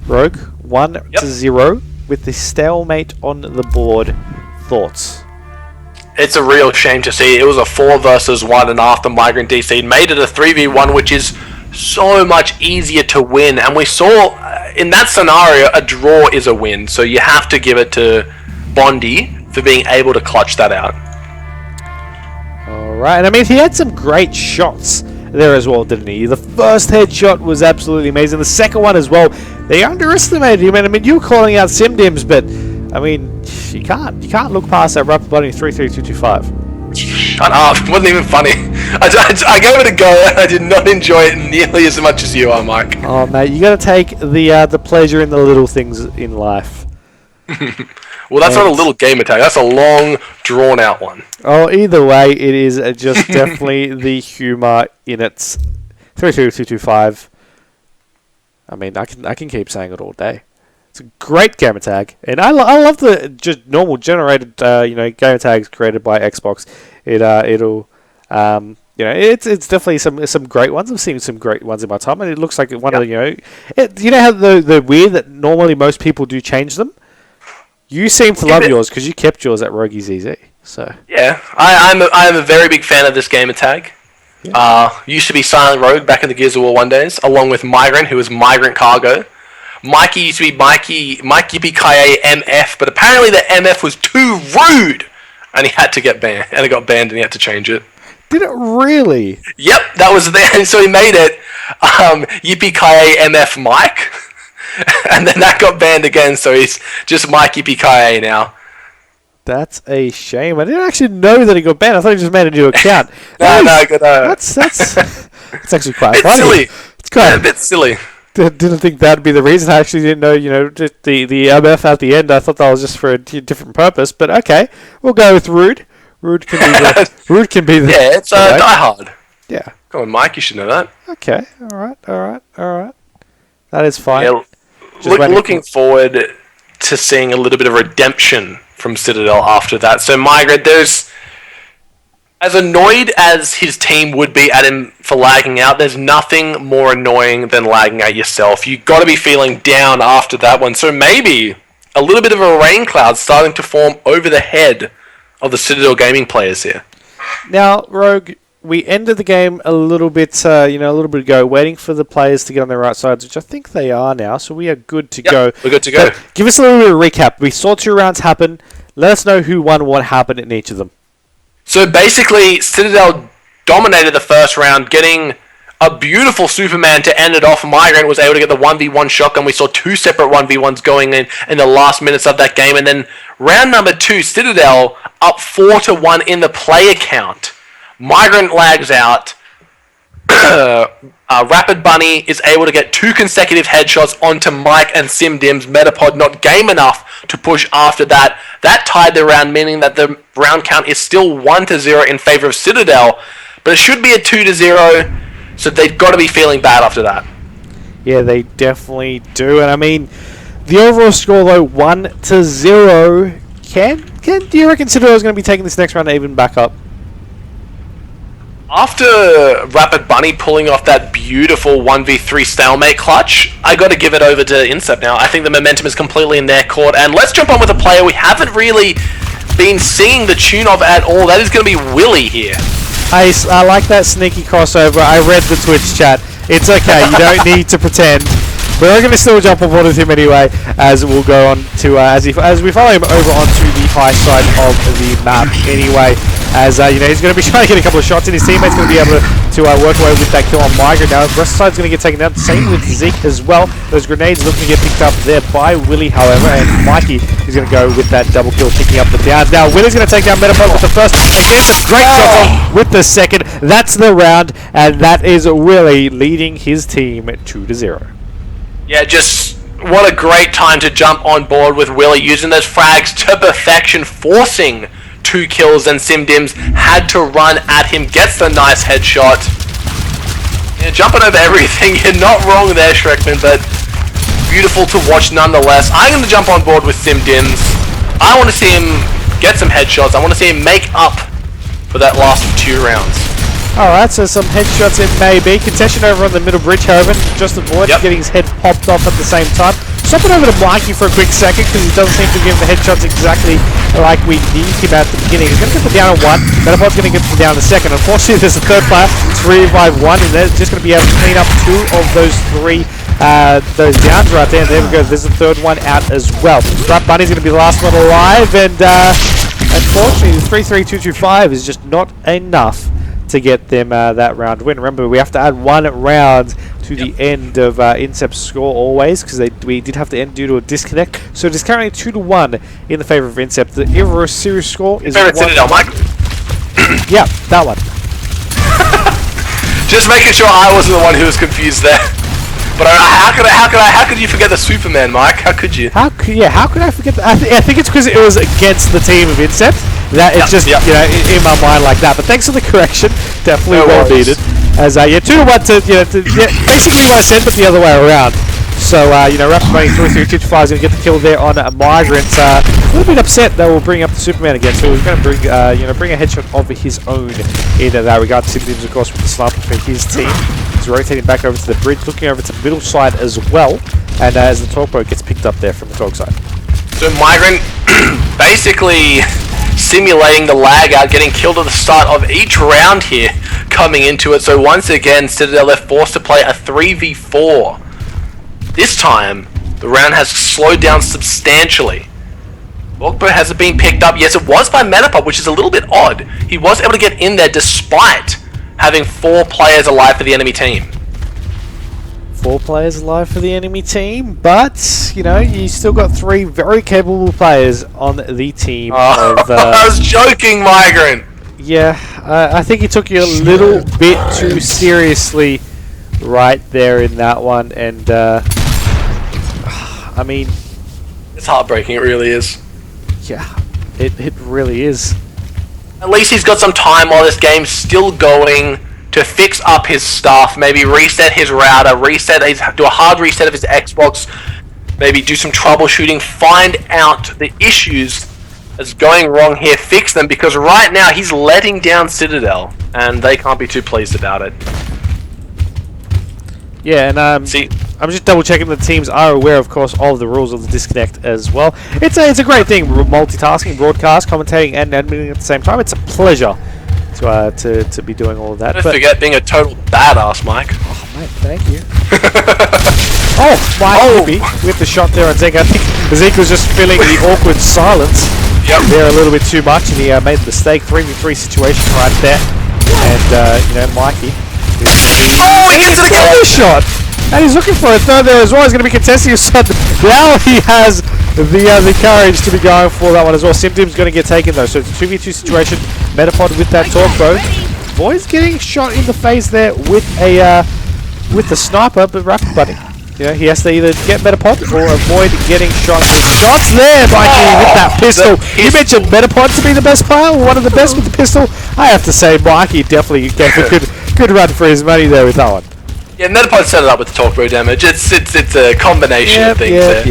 Rogue 1-0 with the stalemate on the board. Thoughts? It's a real shame to see. It was a 4 versus 1, and after Migrant DC made it a 3v1, which is so much easier to win. And we saw in that scenario a draw is a win, so you have to give it to Bondi for being able to clutch that out. All right, and I mean, he had some great shots there as well, didn't he? The first headshot was absolutely amazing. The second one as well. They underestimated him. I mean, you were calling out Sim Dims, but I mean, you can't look past that Rapid Bunny 3-3-2-2-5. Shut up! It wasn't even funny. I gave it a go, and I did not enjoy it nearly as much as you are, Mike. Oh mate, you got to take the pleasure in the little things in life. Well, that's not a little game attack. That's a long, drawn-out one. Oh, either way, it is just definitely the humour in its 3-2-2-2-5. I mean, I can keep saying it all day. It's a great gamer tag, and I love the just normal generated gamer tags created by Xbox. It's definitely some great ones. I've seen some great ones in my time, and it looks like one of the how the weird that normally most people do change them. You seem to love yours because you kept yours at RogueyZz. So yeah, I'm a very big fan of this gamer tag. Yeah. Used to be Silent Rogue back in the Gears of War 1 days, along with Migrant, who was Migrant Cargo. Mikey used to be Mike Yippee Kaye MF, but apparently the MF was too rude, and he had to get banned, and it got banned, and he had to change it. Did it really? Yep, that was there, and so he made it Yippee Kaye MF Mike, and then that got banned again, so he's just Mike Yippee Kaye now. That's a shame. I didn't actually know that he got banned. I thought he just made a new account. That's actually quite funny. Silly. It's quite a bit silly. Didn't think that'd be the reason. I actually didn't know, the MF at the end. I thought that was just for a different purpose. But okay, we'll go with Rude. Rude can be the. Yeah, it's Die Hard. Yeah. Come on, Mike. You should know that. Okay. All right. That is fine. Yeah, looking forward to seeing a little bit of redemption from Citadel after that. So Migrant, there's, as annoyed as his team would be at him for lagging out, there's nothing more annoying than lagging out yourself. You've got to be feeling down after that one. So maybe a little bit of a rain cloud starting to form over the head of the Citadel gaming players here. Now, Rogue, we ended the game a little bit ago, waiting for the players to get on their right sides, which I think they are now. So we are good to go. We're good to go. But give us a little bit of a recap. We saw 2 rounds happen. Let us know who won, what happened in each of them. So basically, Citadel dominated the first round, getting a beautiful Superman to end it off. Migrant was able to get the 1v1 shotgun. We saw 2 separate 1v1s going in the last minutes of that game. And then round number 2, Citadel up 4-1 in the player count. Migrant lags out. Rapid Bunny is able to get 2 consecutive headshots onto Mike and SimDims. Metapod not game enough to push after that. That tied the round, meaning that the round count is still 1-0 in favor of Citadel. But it should be a 2-0, so they've got to be feeling bad after that. Yeah, they definitely do. And I mean, the overall score though, 1-0. Do you reckon Citadel is going to be taking this next round even back up? After Rapid Bunny pulling off that beautiful 1v3 stalemate clutch, I got to give it over to Incept now. I think the momentum is completely in their court. And let's jump on with a player we haven't really been singing the tune of at all. That is going to be Willie here. I like that sneaky crossover. I read the Twitch chat. It's okay. You don't need to pretend. But we're going to still jump on board with him anyway, as we'll go on to as we follow him over onto the high side of the map anyway. As he's going to be trying to get a couple of shots in. His teammate's going to be able to work away with that kill on Migrant. Now, the rest of the side's going to get taken down. Same with Zeke as well. Those grenades looking to get picked up there by Willie, however, and Mikey is going to go with that double kill, picking up the downs. Now, Willie's going to take down Metapod with the first, and gets a great job with the second. That's the round, and that is Willie leading his team 2-0. Yeah, just what a great time to jump on board with Willie, using those frags to perfection, forcing 2 kills, and SimDims had to run at him, gets the nice headshot. Yeah, jumping over everything, you're not wrong there, Shrekman, but beautiful to watch nonetheless. I'm going to jump on board with SimDims. I want to see him get some headshots. I want to see him make up for that last 2 rounds. Alright, so some headshots it may be. Contention over on the middle bridge, however, just avoid getting his head popped off at the same time. Swapping over to Mikey for a quick second, because he doesn't seem to give the headshots exactly like we need him at the beginning. He's going to get them down on 1, Metapod's going to get them down on 2nd. Unfortunately, there's a 3rd player, it's 3-5-1, and they're just going to be able to clean up 2 of those 3 those downs right there. And there we go, there's a 3rd one out as well. Rap Bunny's going to be the last one alive, and unfortunately, the 3-3-2-2-5 is just not enough to get them that round win. Remember, we have to add 1 round to the end of Incept's score always, because we did have to end due to a disconnect. So it is currently 2-1 in the favor of Incept. The overall series score is Citadel, Mike. Yeah, that one. Just making sure I wasn't the one who was confused there. But how could you forget the Superman, Mike? How could you? How could I forget that? I think it's because it was against the team of Incept. That it's just in my mind like that. But thanks for the correction. Definitely well needed. As 2-1 to basically what I said, but the other way around. So, you know, Rapid Bunny 3-3-2-5 is going to get the kill there on Migrant. A little bit upset that we'll bring up the Superman again, so he's going to bring, you know, bring a headshot of his own in that regard. Citadel, of course, with the sniper for his team. He's rotating back over to the bridge, looking over to the middle side as well, and as the Torque Boat gets picked up there from the dog side. So Migrant basically simulating the lag out, getting killed at the start of each round here, coming into it. So once again, Citadel, they're forced to play a 3v4. This time, the round has slowed down substantially. Ogbo hasn't been picked up. Yes, it was by Metapod, which is a little bit odd. He was able to get in there despite having 4 players alive for the enemy team. 4 players alive for the enemy team, but, you know, you still got 3 very capable players on the team. I was joking, Migrant! Yeah, I think he took you a little bit too seriously right there in that one, and, I mean... It's heartbreaking, it really is. Yeah, it really is. At least he's got some time while this game's still going to fix up his stuff, maybe reset his router, do a hard reset of his Xbox, maybe do some troubleshooting, find out the issues that's going wrong here, fix them, because right now he's letting down Citadel, and they can't be too pleased about it. Yeah, and I'm just double checking the teams are aware, of course, of the rules of the disconnect as well. It's a great thing, multitasking, broadcast, commentating, and admitting at the same time. It's a pleasure to be doing all of that. Don't forget being a total badass, Mike. Oh, mate, thank you. Mike with the shot there on Zeke. I think Zeke was just feeling the awkward silence there a little bit too much, and he made the mistake. 3v3 situation right there, and you know, Mikey. He gets it again! Shot! And he's looking for a third there as well. He's going to be contesting his shot. Now he has the courage to be going for that one as well. Simdim's going to get taken though, so it's a 2v2 situation. Metapod with that Torque Boat. Boy's getting shot in the face there with the sniper, but Rapid Bunny, you know, he has to either get Metapod or avoid getting shot. The shots there, Mikey, with that pistol. You mentioned Metapod to be the best player, or one of the best with the pistol. I have to say, Mikey definitely gave a good run for his money there with that one. Yeah, Metapod set it up with the Torque Boat damage. It's a combination of things there.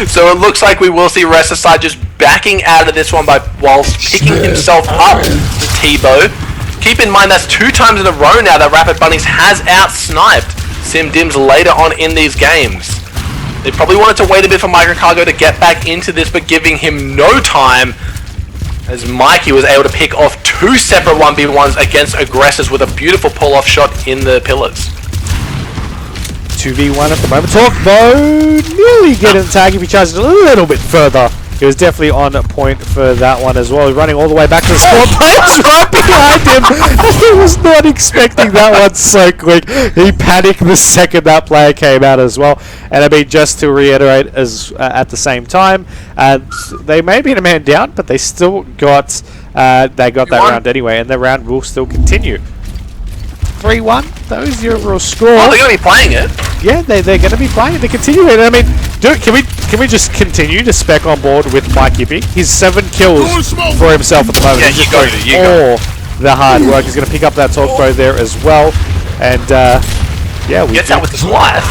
So it looks like we will see RogueyZz just backing out of this one whilst picking himself up the T-Bow. Keep in mind that's 2 times in a row now that Rapid Bunnies has out-sniped Simdims later on in these games. They probably wanted to wait a bit for Migrant Cargo to get back into this, but giving him no time, as Mikey was able to pick off 2 separate 1v1s against aggressors with a beautiful pull-off shot in the pillars. 2v1 at the moment. Torque Bow nearly getting the tag if he charged a little bit further. He was definitely on point for that one as well. He's running all the way back to the spawn. Players right behind him. He was not expecting that one so quick. He panicked the second that player came out as well. And I mean, just to reiterate, at the same time, they may be in a man down, but they still got that round anyway, and the round will still continue. 3-1. That was the overall score. Oh, they're going to be playing it. Yeah, they're going to be playing it. They're continuing. I mean, can we just continue to spec on board with Mike Yippee? He's 7 kills for himself at the moment. Yeah, He's just doing all the hard work. He's going to pick up that Torque Bow there as well. And, yeah. He gets out with his life.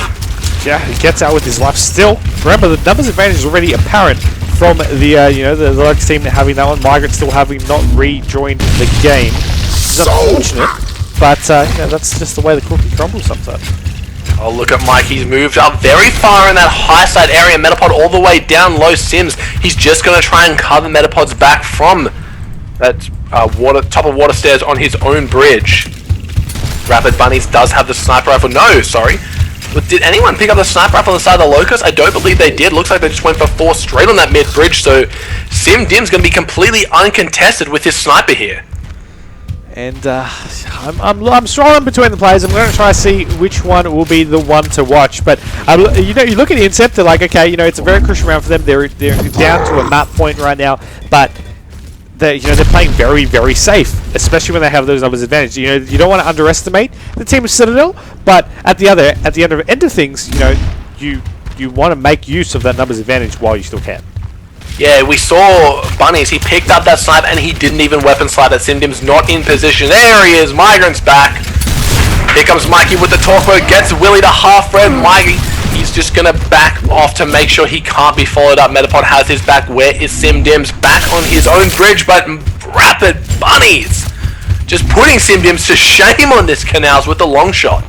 Yeah, he gets out with his life still. Remember, the numbers advantage is already apparent from the, you know, the Lux team having that one. Migrant still having not rejoined the game. It's unfortunate. But, you know, that's just the way the cookie crumbles sometimes. Oh, look at Mike. He's moved up very far in that high side area. Metapod all the way down low Sims. He's just going to try and cover Metapod's back from that top of water stairs on his own bridge. Rapid Bunnies does have the sniper rifle. No, sorry. But did anyone pick up the sniper rifle on the side of the Locust? I don't believe they did. Looks like they just went for 4 straight on that mid bridge. So Simdim's going to be completely uncontested with his sniper here. And I'm strong between the players. I'm going to try to see which one will be the one to watch. But you know, you look at Incept, they're like, okay, you know, it's a very crucial round for them. They're down to a map point right now, but they're playing very, very safe, especially when they have those numbers advantage. You know, you don't want to underestimate the team of Citadel, but at the end of things, you know, you want to make use of that numbers advantage while you still can. Yeah, we saw Bunnies. He picked up that snipe and he didn't even weapon slide at Simdim's not in position. There he is. Migrant's back. Here comes Mikey with the Torque Bow. Gets Willie to half red. Mikey He's just going to back off to make sure he can't be followed up. Metapod has his back. Where is SimDims? Back on his own bridge, but rapid bunnies. Just putting SimDims to shame on this Canals with the long shot.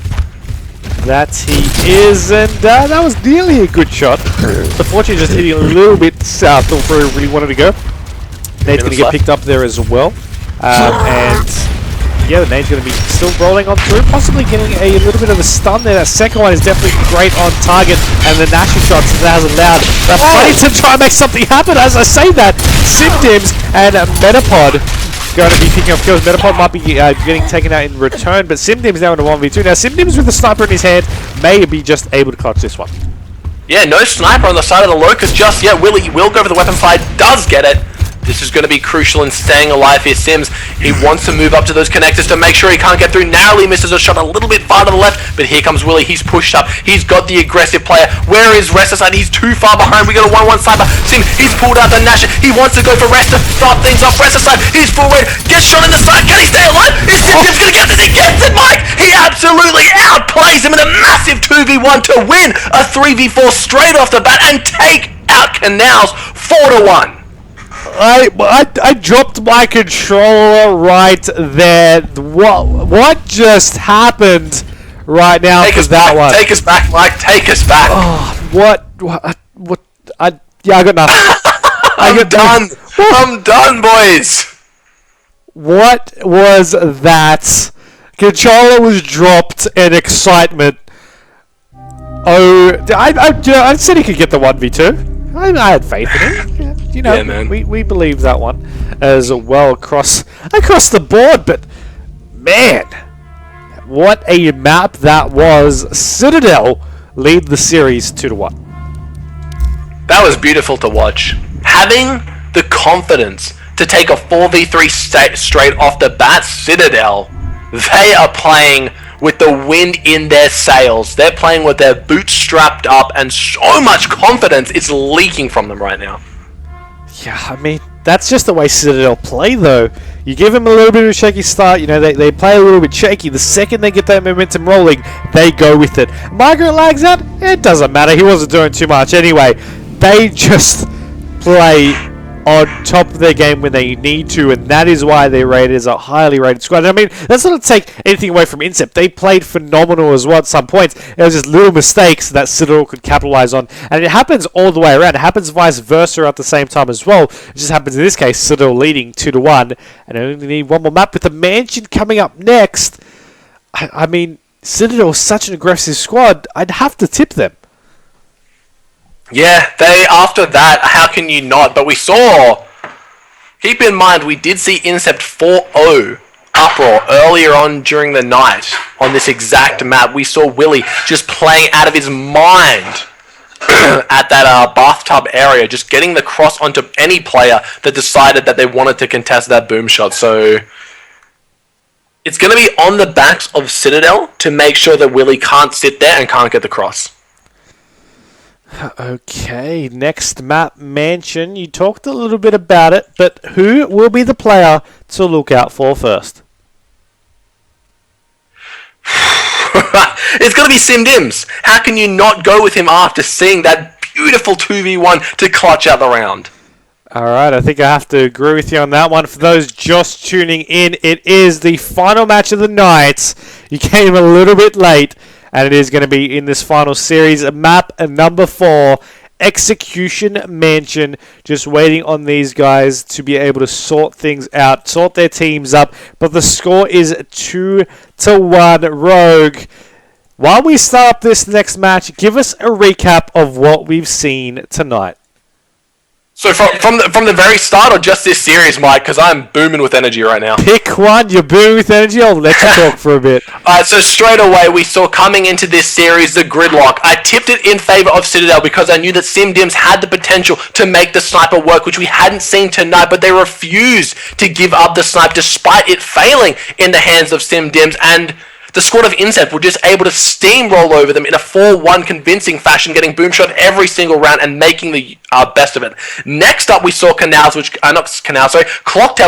That he is, and that was nearly a good shot. Unfortunately, just hitting a little bit south of where he really wanted to go. Nade's going to get picked up there as well. And yeah, the nade's going to be still rolling on through, possibly getting a little bit of a stun there. That second one is definitely great on target, and the Nasher shots that has allowed the fight to try and make something happen. As I say that, SimDims and Metapod going to be picking up kills. Metapod might be getting taken out in return, but SimDims now in a 1v2. Now SimDims with the sniper in his hand may be just able to clutch this one. Yeah, no sniper on the side of the Locust just yet. Willie will go for the weapon fight, does get it. This is going to be crucial in staying alive here, Sims. He wants to move up to those connectors to make sure he can't get through. Narrowly misses a shot a little bit far to the left, but here comes Willie. He's pushed up. He's got the aggressive player. Where is Restaside? He's too far behind. We got a 1-1 sniper. Sim, he's pulled out the Nasher. He wants to go for Rest to start things off. Restaside, he's full red. Gets shot in the side. Can he stay alive? Is Sim's going to get this? He gets it, Mike! He absolutely outplays him in a massive 2v1 to win a 3v4 straight off the bat and take out Canals 4-1. I dropped my controller right there. What just happened right now? Take us back, one. Take us back, Mike. Take us back. Oh, what? I got nothing. I'm done. I'm done, boys. What was that? Controller was dropped in excitement. Oh, I said he could get the 1v2. I had faith in him. You know, yeah, we believe that one as well across the board. But man, what a map that was! Citadel lead the series 2-1. That was beautiful to watch. Having the confidence to take a 4v3 straight off the bat, Citadel, they are playing with the wind in their sails. They're playing with their boots strapped up, and so much confidence is leaking from them right now. Yeah, I mean, that's just the way Citadel play, though. You give them a little bit of a shaky start, you know, they play a little bit shaky. The second they get that momentum rolling, they go with it. Margaret lags out, it doesn't matter. He wasn't doing too much anyway. They just play on top of their game when they need to, and that is why they're rated as a highly rated squad. I mean, that's not to take anything away from Incept. They played phenomenal as well at some points. It was just little mistakes that Citadel could capitalize on, and it happens all the way around. It happens vice versa at the same time as well. It just happens in this case, Citadel leading 2-1, and I only need one more map with the Mansion coming up next. I mean, Citadel is such an aggressive squad, I'd have to tip them. Yeah, after that, how can you not? But we saw, keep in mind, we did see Incept 4-0 uproar earlier on during the night on this exact map. We saw Willie just playing out of his mind at that bathtub area, just getting the cross onto any player that decided that they wanted to contest that boom shot. So it's going to be on the backs of Citadel to make sure that Willie can't sit there and can't get the cross. Okay, next map, Mansion. You talked a little bit about it, but who will be the player to look out for first? It's going to be SimDims. How can you not go with him after seeing that beautiful 2v1 to clutch out the round? Alright, I think I have to agree with you on that one. For those just tuning in, it is the final match of the night. You came a little bit late, and it is going to be in this final series. Map number 4, Execution Mansion. Just waiting on these guys to be able to sort things out, sort their teams up. But the score is 2-1 Rogue. While we start up this next match, give us a recap of what we've seen tonight. So from the very start, or just this series, Mike? Because I'm booming with energy right now. Pick one. You're booming with energy. I'll let you talk for a bit. Alright, so straight away we saw coming into this series the gridlock. I tipped it in favor of Citadel because I knew that SimDims had the potential to make the sniper work, which we hadn't seen tonight. But they refused to give up the snipe despite it failing in the hands of SimDims. And the squad of Incept were just able to steamroll over them in a 4-1 convincing fashion, getting boomshot every single round and making the best of it. Next up, we saw Clocktower,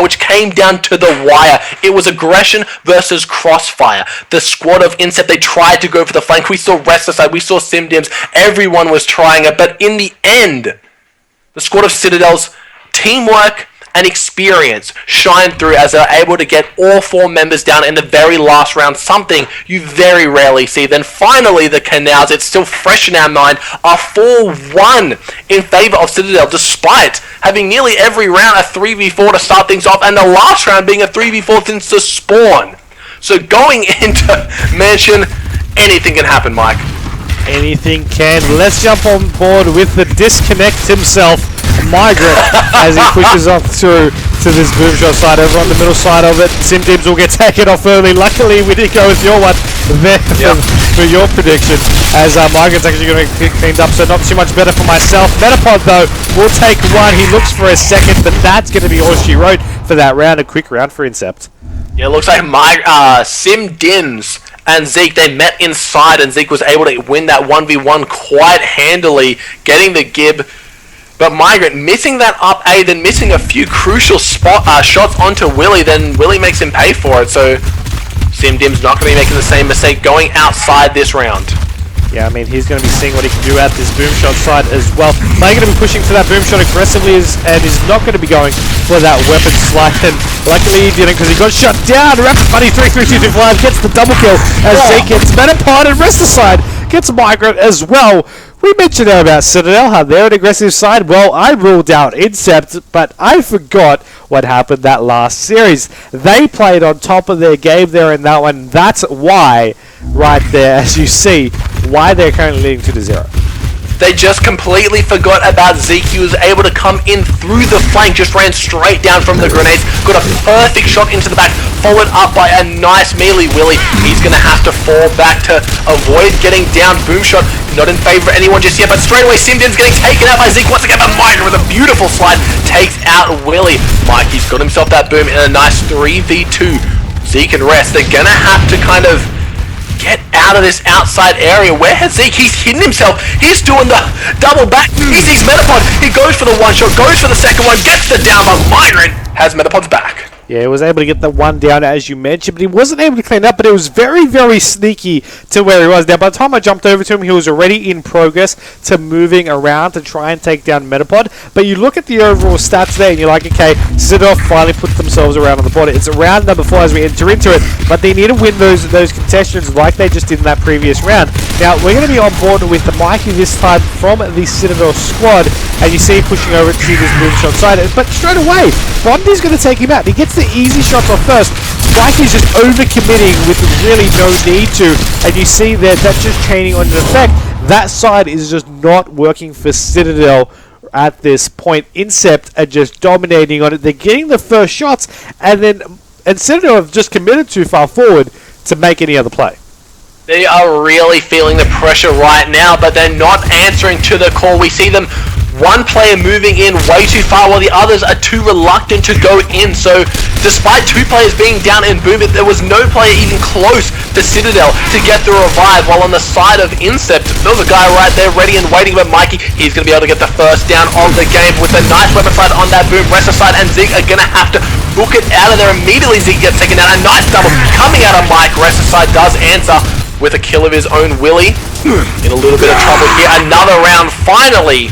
which came down to the wire. It was aggression versus crossfire. The squad of Incept, they tried to go for the flank. We saw Restless, we saw SimDims. Everyone was trying it, but in the end, the squad of Citadel's teamwork and experience shine through as they're able to get all 4 members down in the very last round, something you very rarely see. Then finally, the Canals, it's still fresh in our mind, are 4-1 in favor of Citadel, despite having nearly every round a 3v4 to start things off, and the last round being a 3v4 since the spawn. So going into Mansion, anything can happen, Mike. Anything can. Let's jump on board with the disconnect himself, Migrant, as he pushes off through to this boomshot side. Over on the middle side of it, SimDims will get taken off early. Luckily, we did go with your one there for your prediction, as Migrant's actually going to get cleaned up, so not too much better for myself. Metapod, though, will take one. He looks for a second, but that's going to be all she wrote for that round. A quick round for Incept. Yeah, it looks like SimDims and Zeke, they met inside, and Zeke was able to win that 1v1 quite handily, getting the Gib. But Migrant missing that up A, then missing a few crucial shots onto Willie, then Willie makes him pay for it. So SimDims not going to be making the same mistake going outside this round. Yeah, I mean, he's going to be seeing what he can do at this boomshot side as well. They're going to be pushing for that boomshot aggressively, and is not going to be going for that weapon slide. And luckily he didn't, because he got shut down. Rapid Buddy 3-3-2-2-5 gets the double kill as Zeke gets Metapod, and rest aside gets Migrant as well. We mentioned about Citadel, how they're an aggressive side. Well, I ruled out Incept, but I forgot what happened that last series. They played on top of their game there in that one. That's why, right there, as you see, why they're currently leading 2-0. They just completely forgot about Zeke. He was able to come in through the flank, just ran straight down from the grenades, got a perfect shot into the back, followed up by a nice melee Willie. He's going to have to fall back to avoid getting down. Boomshot, not in favor of anyone just yet, but straight away SimDims getting taken out by Zeke. Once again, the Migrant with a beautiful slide takes out Willie. Mikey's got himself that boom in a nice 3v2. Zeke and Rest, they're going to have to kind of get out of this outside area. Where has Zeke? He's hidden himself. He's doing the double back. He sees Metapod. He goes for the one shot, goes for the second one, gets the down, but Migrant has Metapod's back. Yeah, he was able to get the one down, as you mentioned, but he wasn't able to clean up, but it was very, very sneaky to where he was. Now, by the time I jumped over to him, he was already in progress to moving around to try and take down Metapod. But you look at the overall stats there, and you're like, okay, Citadel finally put themselves around on the board. It's round number 4 as we enter into it, but they need to win those contestants like they just did in that previous round. Now, we're going to be on board with the Mikey this time from the Citadel squad, and you see pushing over to this moonshot side. But straight away, Bondi's going to take him out. He gets the easy shots off first. Mikey's just overcommitting with really no need to, and you see that's just chaining on an effect. That side is just not working for Citadel at this point. Incept are just dominating on it. They're getting the first shots, and Citadel have just committed too far forward to make any other play. They are really feeling the pressure right now, but they're not answering to the call. We see them, one player moving in way too far while the others are too reluctant to go in. So despite 2 players being down in Boom, there was no player even close to Citadel to get the revive, while on the side of Incept, there was a guy right there ready and waiting, but Mikey, he's going to be able to get the first down of the game with a nice weapon slide on that Boom. Rest side and Zeke are going to have to book it out of there immediately. Zeke gets taken out. A nice double coming out of Mike. Rest side does answer with a kill of his own. Willie in a little bit of trouble here. Another round finally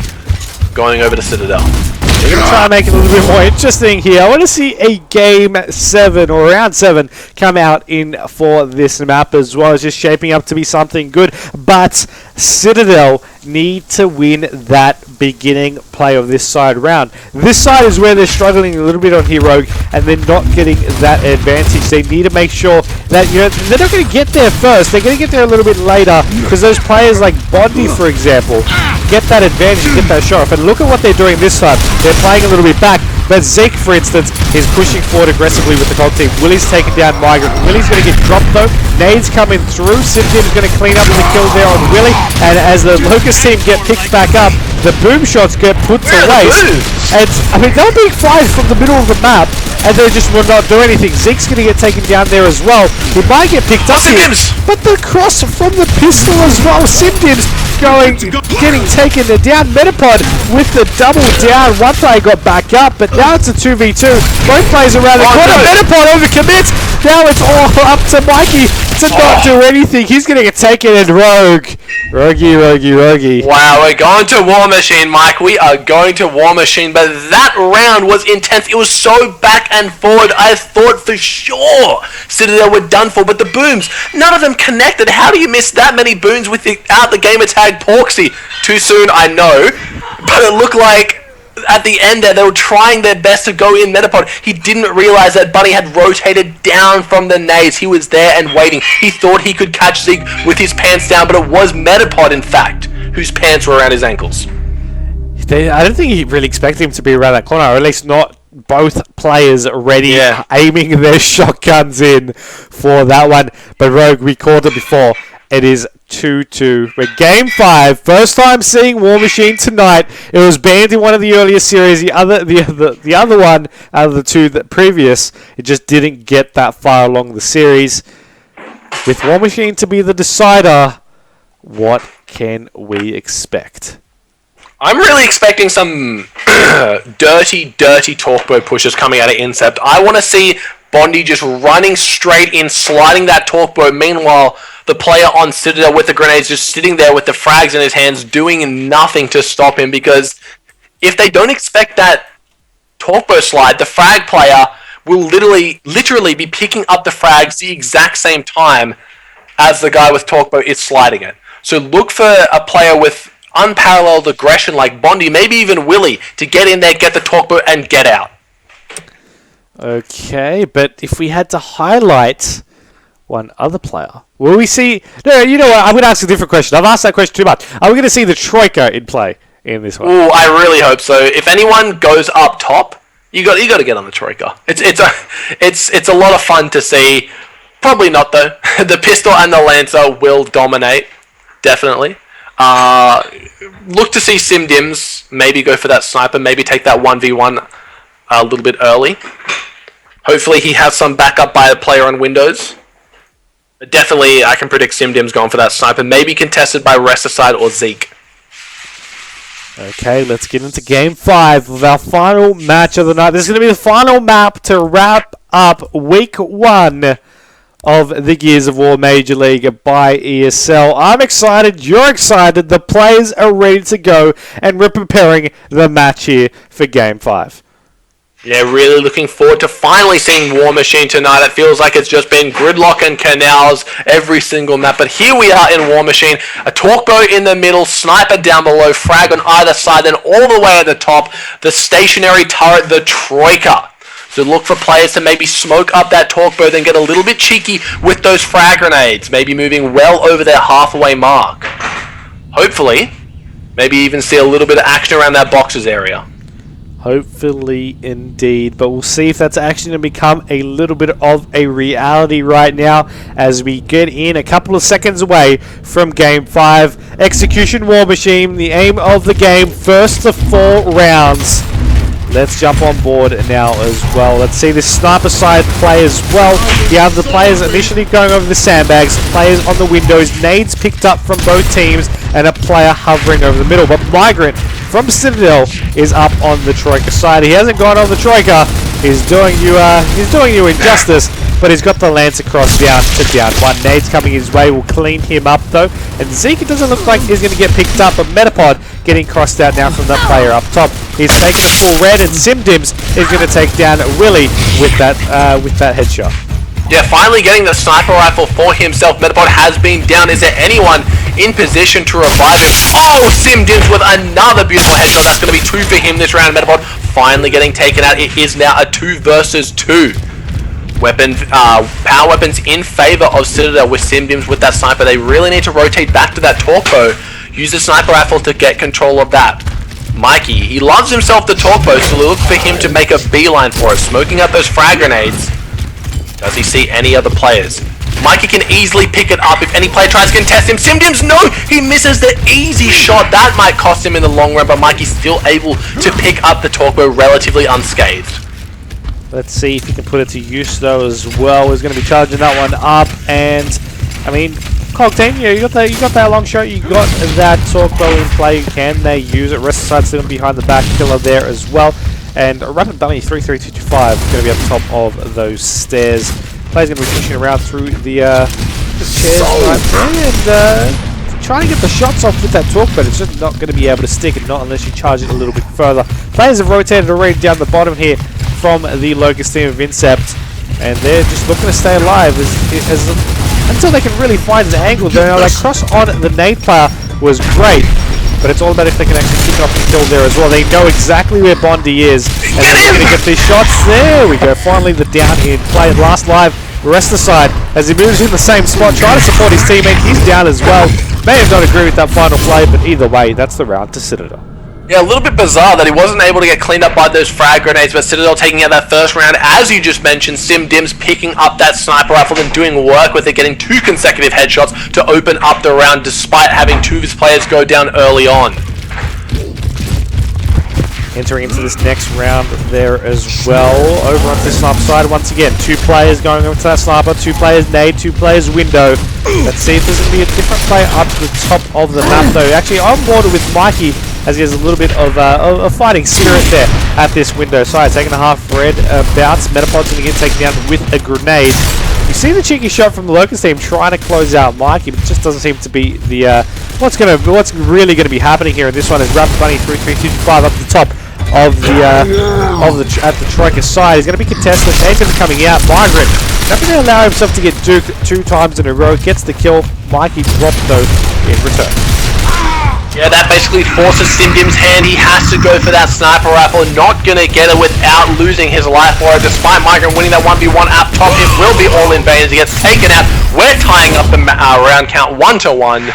going over to Citadel. We're going to try and make it a little bit more interesting here. I want to see a Game 7 or Round 7 come out in for this map as well. It's just shaping up to be something good. But Citadel need to win that beginning play of this side round. This side is where they're struggling a little bit on Hero, and they're not getting that advantage. They need to make sure that they're not going to get there first. They're going to get there a little bit later, because those players like Bondi, for example, get that advantage and get that shot off. And look at what they're doing this time. They're playing a little bit back. But Zeke, for instance, is pushing forward aggressively with the COG team. Willie's taking down Migrant. Willie's going to get dropped though. Nades coming through. Citadel is going to clean up the kill there on Willie. And as the Locust team get picked back up, the boom shots get put to waste. And I mean, they're being fired from the middle of the map, and they just will not do anything. Zeke's going to get taken down there as well. He might get picked up here, but the cross from the pistol as well. Simdims getting taken down. Metapod with the double down. One player got back up, but now it's a 2v2. Both players around the corner. Metapod overcommits. Now it's all up to Mikey to not do anything. He's going to get taken, and Roguey. Wow, we're going to War Machine, Mike. We are going to War Machine, but that round was intense. It was so back and forward. I thought for sure Citadel were done for, but the booms, none of them connected. How do you miss that many booms without the gamer tag Porksy? Too soon, I know, but it looked like at the end there, they were trying their best to go in Metapod. He didn't realize that Bunny had rotated down from the nades. He was there and waiting. He thought he could catch Zeke with his pants down, but it was Metapod, in fact, whose pants were around his ankles. I don't think he really expected him to be around that corner, or at least not both players ready, aiming their shotguns in for that one. But Rogue, we called it before. It is 2-2. We're game 5. First time seeing War Machine tonight. It was banned in one of the earlier series. The other one out of the two that previous, it just didn't get that far along the series. With War Machine to be the decider, what can we expect? I'm really expecting some dirty Torquebo pushes coming out of Incept. I want to see Bondi just running straight in, sliding that Torquebo. Meanwhile, the player on Citadel with the grenades just sitting there with the frags in his hands, doing nothing to stop him, because if they don't expect that Torquebo slide, the frag player will literally be picking up the frags the exact same time as the guy with Torquebo is sliding it. So look for a player with unparalleled aggression like Bondi, maybe even Willie, to get in there, get the Torquebo, and get out. Okay, but if we had to highlight one other player, will we see... No, you know what? I'm going to ask a different question. I've asked that question too much. Are we going to see the Troika in play in this one? Ooh, I really hope so. If anyone goes up top, you got to get on the Troika. It's a lot of fun to see. Probably not though. The pistol and the Lancer will dominate, definitely. Look to see Simdims maybe go for that sniper, maybe take that 1v1 a little bit early. Hopefully he has some backup by a player on Windows. But definitely I can predict Simdims going for that sniper, maybe contested by Resticide or Zeke. Okay, let's get into Game 5 of our final match of the night. This is going to be the final map to wrap up Week 1 of the Gears of War Major League by ESL. I'm excited, you're excited, the players are ready to go, and we're preparing the match here for Game 5. Yeah, really looking forward to finally seeing War Machine tonight. It feels like it's just been gridlock and canals every single map. But here we are in War Machine. A Torquebo in the middle, sniper down below, frag on either side, then all the way at the top, the stationary turret, the Troika. So look for players to maybe smoke up that Torquebo, then get a little bit cheeky with those frag grenades, maybe moving well over their halfway mark. Hopefully, maybe even see a little bit of action around that boxes area. Hopefully indeed, but we'll see if that's actually going to become a little bit of a reality right now as we get in a couple of seconds away from Game 5. Execution War Machine, the aim of the game, first to 4 rounds. Let's jump on board now as well. Let's see this sniper side play as well. You have the players initially going over the sandbags, players on the windows, nades picked up from both teams, and a player hovering over the middle. But Migrant from Citadel is up on the Troika side. He hasn't gone on the Troika. He's doing you injustice, but he's got the Lancer cross down to down. One nade's coming his way will clean him up though. And Zeke doesn't look like he's going to get picked up, but Metapod getting crossed out now from that player up top. He's taking a full red, and Simdims is going to take down Willie with that headshot. Yeah, finally getting the sniper rifle for himself. Metapod has been down. Is there anyone in position to revive him? Oh, Simdims with another beautiful headshot. That's going to be 2 for him this round. Metapod finally getting taken out. It is now a 2 versus 2. Power weapons in favor of Citadel with Simdims with that sniper. They really need to rotate back to that Torquebo. use the sniper rifle to get control of that. Mikey, he loves himself the torque post, so look for him to make a beeline for it, smoking out those frag grenades. Does he see any other players? Mikey can easily pick it up if any player tries to contest him. Simdims, no! He misses the easy shot. That might cost him in the long run, but Mikey's still able to pick up the torque relatively unscathed. Let's see if he can put it to use though as well. He's going to be charging that one up, and I mean, Cog team, you got that long shot, you got that torque bow in play. Can they use it? Rest of the side still behind the back killer there as well. And a rapid dummy 33225 going to be at the top of those stairs. Player's going to be pushing around through the chairs right there and trying to get the shots off with that torque, but it's just not going to be able to stick, and not unless you charge it a little bit further. Players have rotated already down the bottom here from the Locust team of Incept, and they're just looking to stay alive until they can really find an angle. That cross on the nade player was great, but it's all about if they can actually kick off the kill there as well. They know exactly where Bondi is, and they're going to get these shots. There we go, finally the down in play. Last live, the rest of the side, as he moves in the same spot, trying to support his teammate. He's down as well. May have not agreed with that final play, but either way, that's the round to Citadel. Yeah, a little bit bizarre that he wasn't able to get cleaned up by those frag grenades, but Citadel taking out that first round, as you just mentioned. Simdims picking up that sniper rifle and doing work with it, getting 2 consecutive headshots to open up the round, despite having 2 of his players go down early on. Entering into this next round there as well. Over onto the sniper side once again. 2 players going over to that sniper, 2 players nade, 2 players window. Let's see if there's going to be a different player up to the top of the map though. Actually, I'm bored with Mikey, as he has a little bit of a fighting spirit there at this window side. Taking a half red bounce. Metapod's going to get taken down with a grenade. You see the cheeky shot from the Locust team trying to close out Mikey, but it just doesn't seem to be the what's really going to be happening here. And this one is Rapid Bunny 33225 up the top of the at the Troika side. He's going to be contested. Nade's going to be coming out. Migrant not going to allow himself to get duked 2 times in a row. Gets the kill. Mikey dropped though in return. Yeah, that basically forces Simdim's hand. He has to go for that sniper rifle. Not going to get it without losing his life for it. Despite Migrant winning that 1v1 up top, it will be all in vain as he gets taken out. We're tying up the round count 1-1.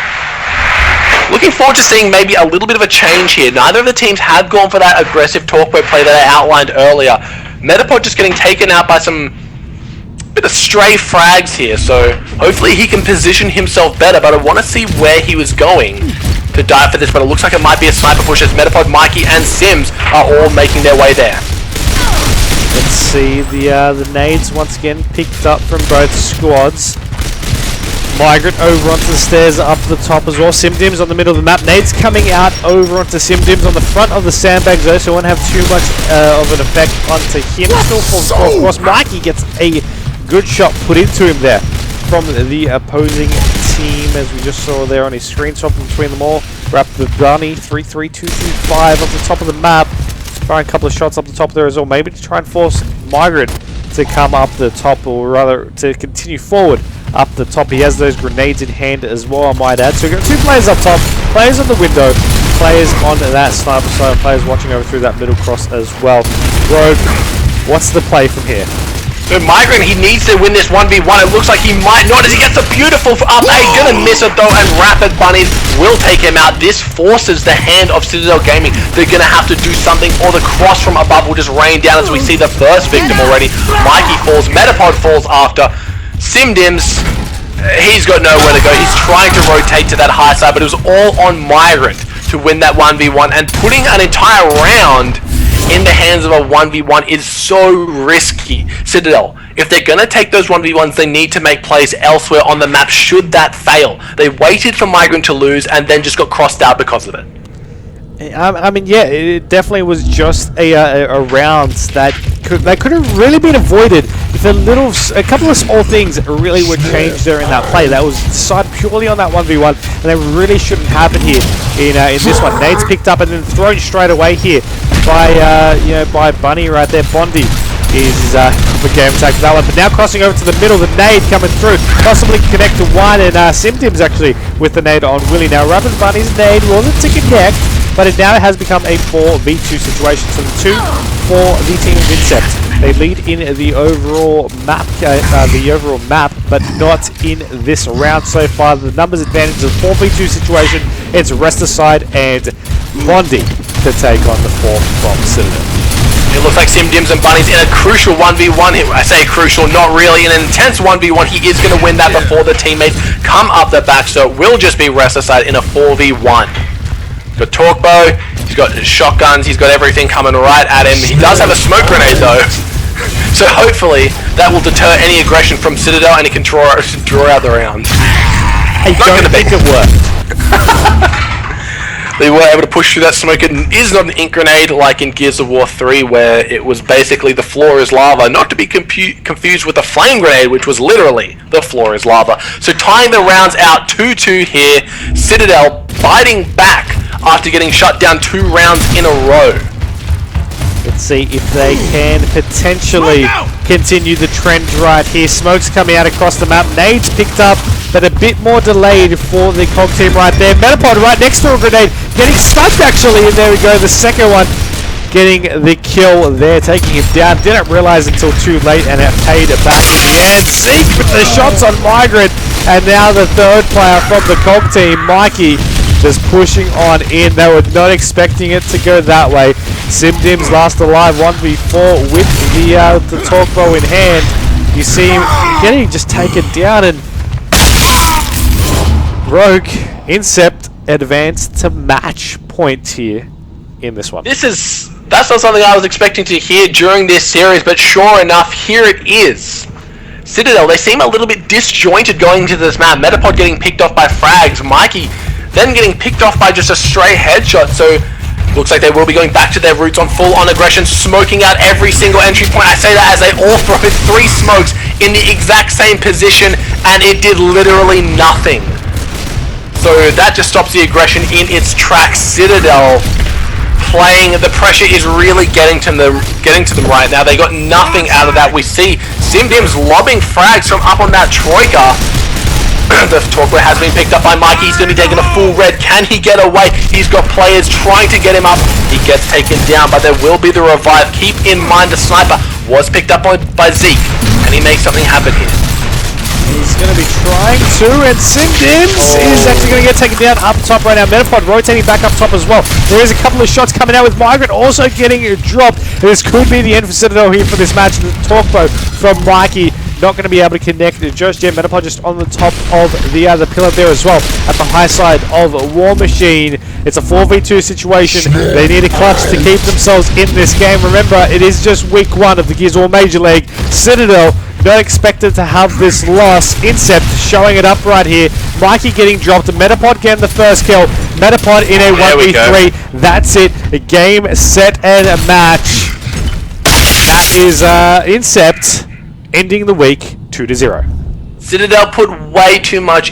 Looking forward to seeing maybe a little bit of a change here. Neither of the teams have gone for that aggressive torque play that I outlined earlier. Metapod just getting taken out by some bit of stray frags here, so hopefully he can position himself better, but I want to see where he was going to die for this, but it looks like it might be a sniper push as Metapod, Mikey, and Sims are all making their way there. Let's see, the nades once again picked up from both squads. Migrant over onto the stairs up the top as well. Simdims on the middle of the map. Nades coming out over onto Simdims on the front of the sandbags though, so it won't have too much of an effect onto him. Still, of course, Mikey gets a good shot put into him there from the opposing team, as we just saw there on his screen. Swapping between them all. Rapid Bunny 33225 up the top of the map. Firing a couple of shots up the top there as well, maybe to try and force Migrant to come up the top, or rather to continue forward up the top. He has those grenades in hand as well, I might add. So we've got 2 players up top, players on the window, players on that sniper side, players watching over through that middle cross as well. Rogue, what's the play from here? So Migrant, he needs to win this 1v1. It looks like he might not, as he gets a beautiful up A. Gonna miss it though, and Rapid Bunnies will take him out. This forces the hand of Citadel Gaming. They're gonna have to do something, or the cross from above will just rain down, as we see the first victim already. Mikey falls, Metapod falls after. Simdims, he's got nowhere to go. He's trying to rotate to that high side, but it was all on Migrant to win that 1v1, and putting an entire round in the hands of a 1v1 is so risky. Citadel, if they're going to take those 1v1s, they need to make plays elsewhere on the map should that fail. They waited for Migrant to lose and then just got crossed out because of it. I mean, yeah, it definitely was just a round that could have really been avoided if a couple of small things really were changed there in that play. That was decided purely on that 1v1, and that really shouldn't happen here in this one. Nade's picked up and then thrown straight away here by Bunny right there. Bondi is the game attack for that one, but now crossing over to the middle, the nade coming through, possibly connect to one, and Simdims actually with the nade on Willie. Now Rapid Bunny's nade wasn't to connect, but it now has become a 4v2 situation. So the 2 for the team of Incept. They lead in the overall map, but not in this round so far. The numbers advantage of the 4v2 situation. It's Resticide and Bondi to take on the 4 from Citadel. It looks like SimDims and Bunny's in a crucial 1v1 here. I say crucial, not really. In an intense 1v1, he is going to win that before the teammates come up the back, so it will just be Resticide in a 4v1. He's got Torquebow, he's got shotguns, he's got everything coming right at him. He does have a smoke grenade though. So hopefully that will deter any aggression from Citadel and he can draw out the round. I don't think it worked. They were able to push through that smoke. It is not an ink grenade like in Gears of War 3 where it was basically the floor is lava, not to be confused with the flame grenade, which was literally the floor is lava. So tying the rounds out 2-2 here, Citadel fighting back after getting shut down 2 rounds in a row. Let's see if they can potentially continue the trend right here. Smoke's coming out across the map. Nades picked up, but a bit more delayed for the COG team right there. Metapod right next to a grenade, getting stuck actually, and there we go, the second one getting the kill there, taking him down. Didn't realize until too late, and it paid back in the end. Zeke with the shots on Migrant, and now the third player from the COG team, Mikey, just pushing on in. They were not expecting it to go that way. SimDims last alive 1v4 with the Torquebow in hand. You see him getting just taken down, and Rogue Incept advanced to match point here in this one. That's not something I was expecting to hear during this series, but sure enough, here it is. Citadel, they seem a little bit disjointed going into this map. Metapod getting picked off by frags, Mikey then getting picked off by just a stray headshot, so looks like they will be going back to their roots on full-on aggression, smoking out every single entry point. I say that as they all throw 3 smokes in the exact same position, and it did literally nothing. So that just stops the aggression in its tracks. Citadel playing, the pressure is really getting to them right now. They got nothing out of that. We see SimDims lobbing frags from up on that Troika. The Torquebow has been picked up by Mikey. He's going to be taking a full red. Can he get away? He's got players trying to get him up. He gets taken down, but there will be the revive. Keep in mind the sniper was picked up by Zeke, and he makes something happen here. He's going to be trying to, and SimDims is actually going to get taken down up top right now. Metapod rotating back up top as well. There is a couple of shots coming out with Migrant also getting dropped. This could be the end for Citadel here for this match. The Torquebow from Mikey not going to be able to connect. Just yet, Metapod just on the top of the other pillar there as well. At the high side of War Machine. It's a 4v2 situation. They need a clutch to keep themselves in this game. Remember, it is just week 1 of the Gears of War Major League. Citadel not expected to have this loss. Incept showing it up right here. Mikey getting dropped. Metapod getting the first kill. Metapod in a 1v3. That's it. A game, set, and a match. That is Incept ending the week 2-0. Citadel put way too much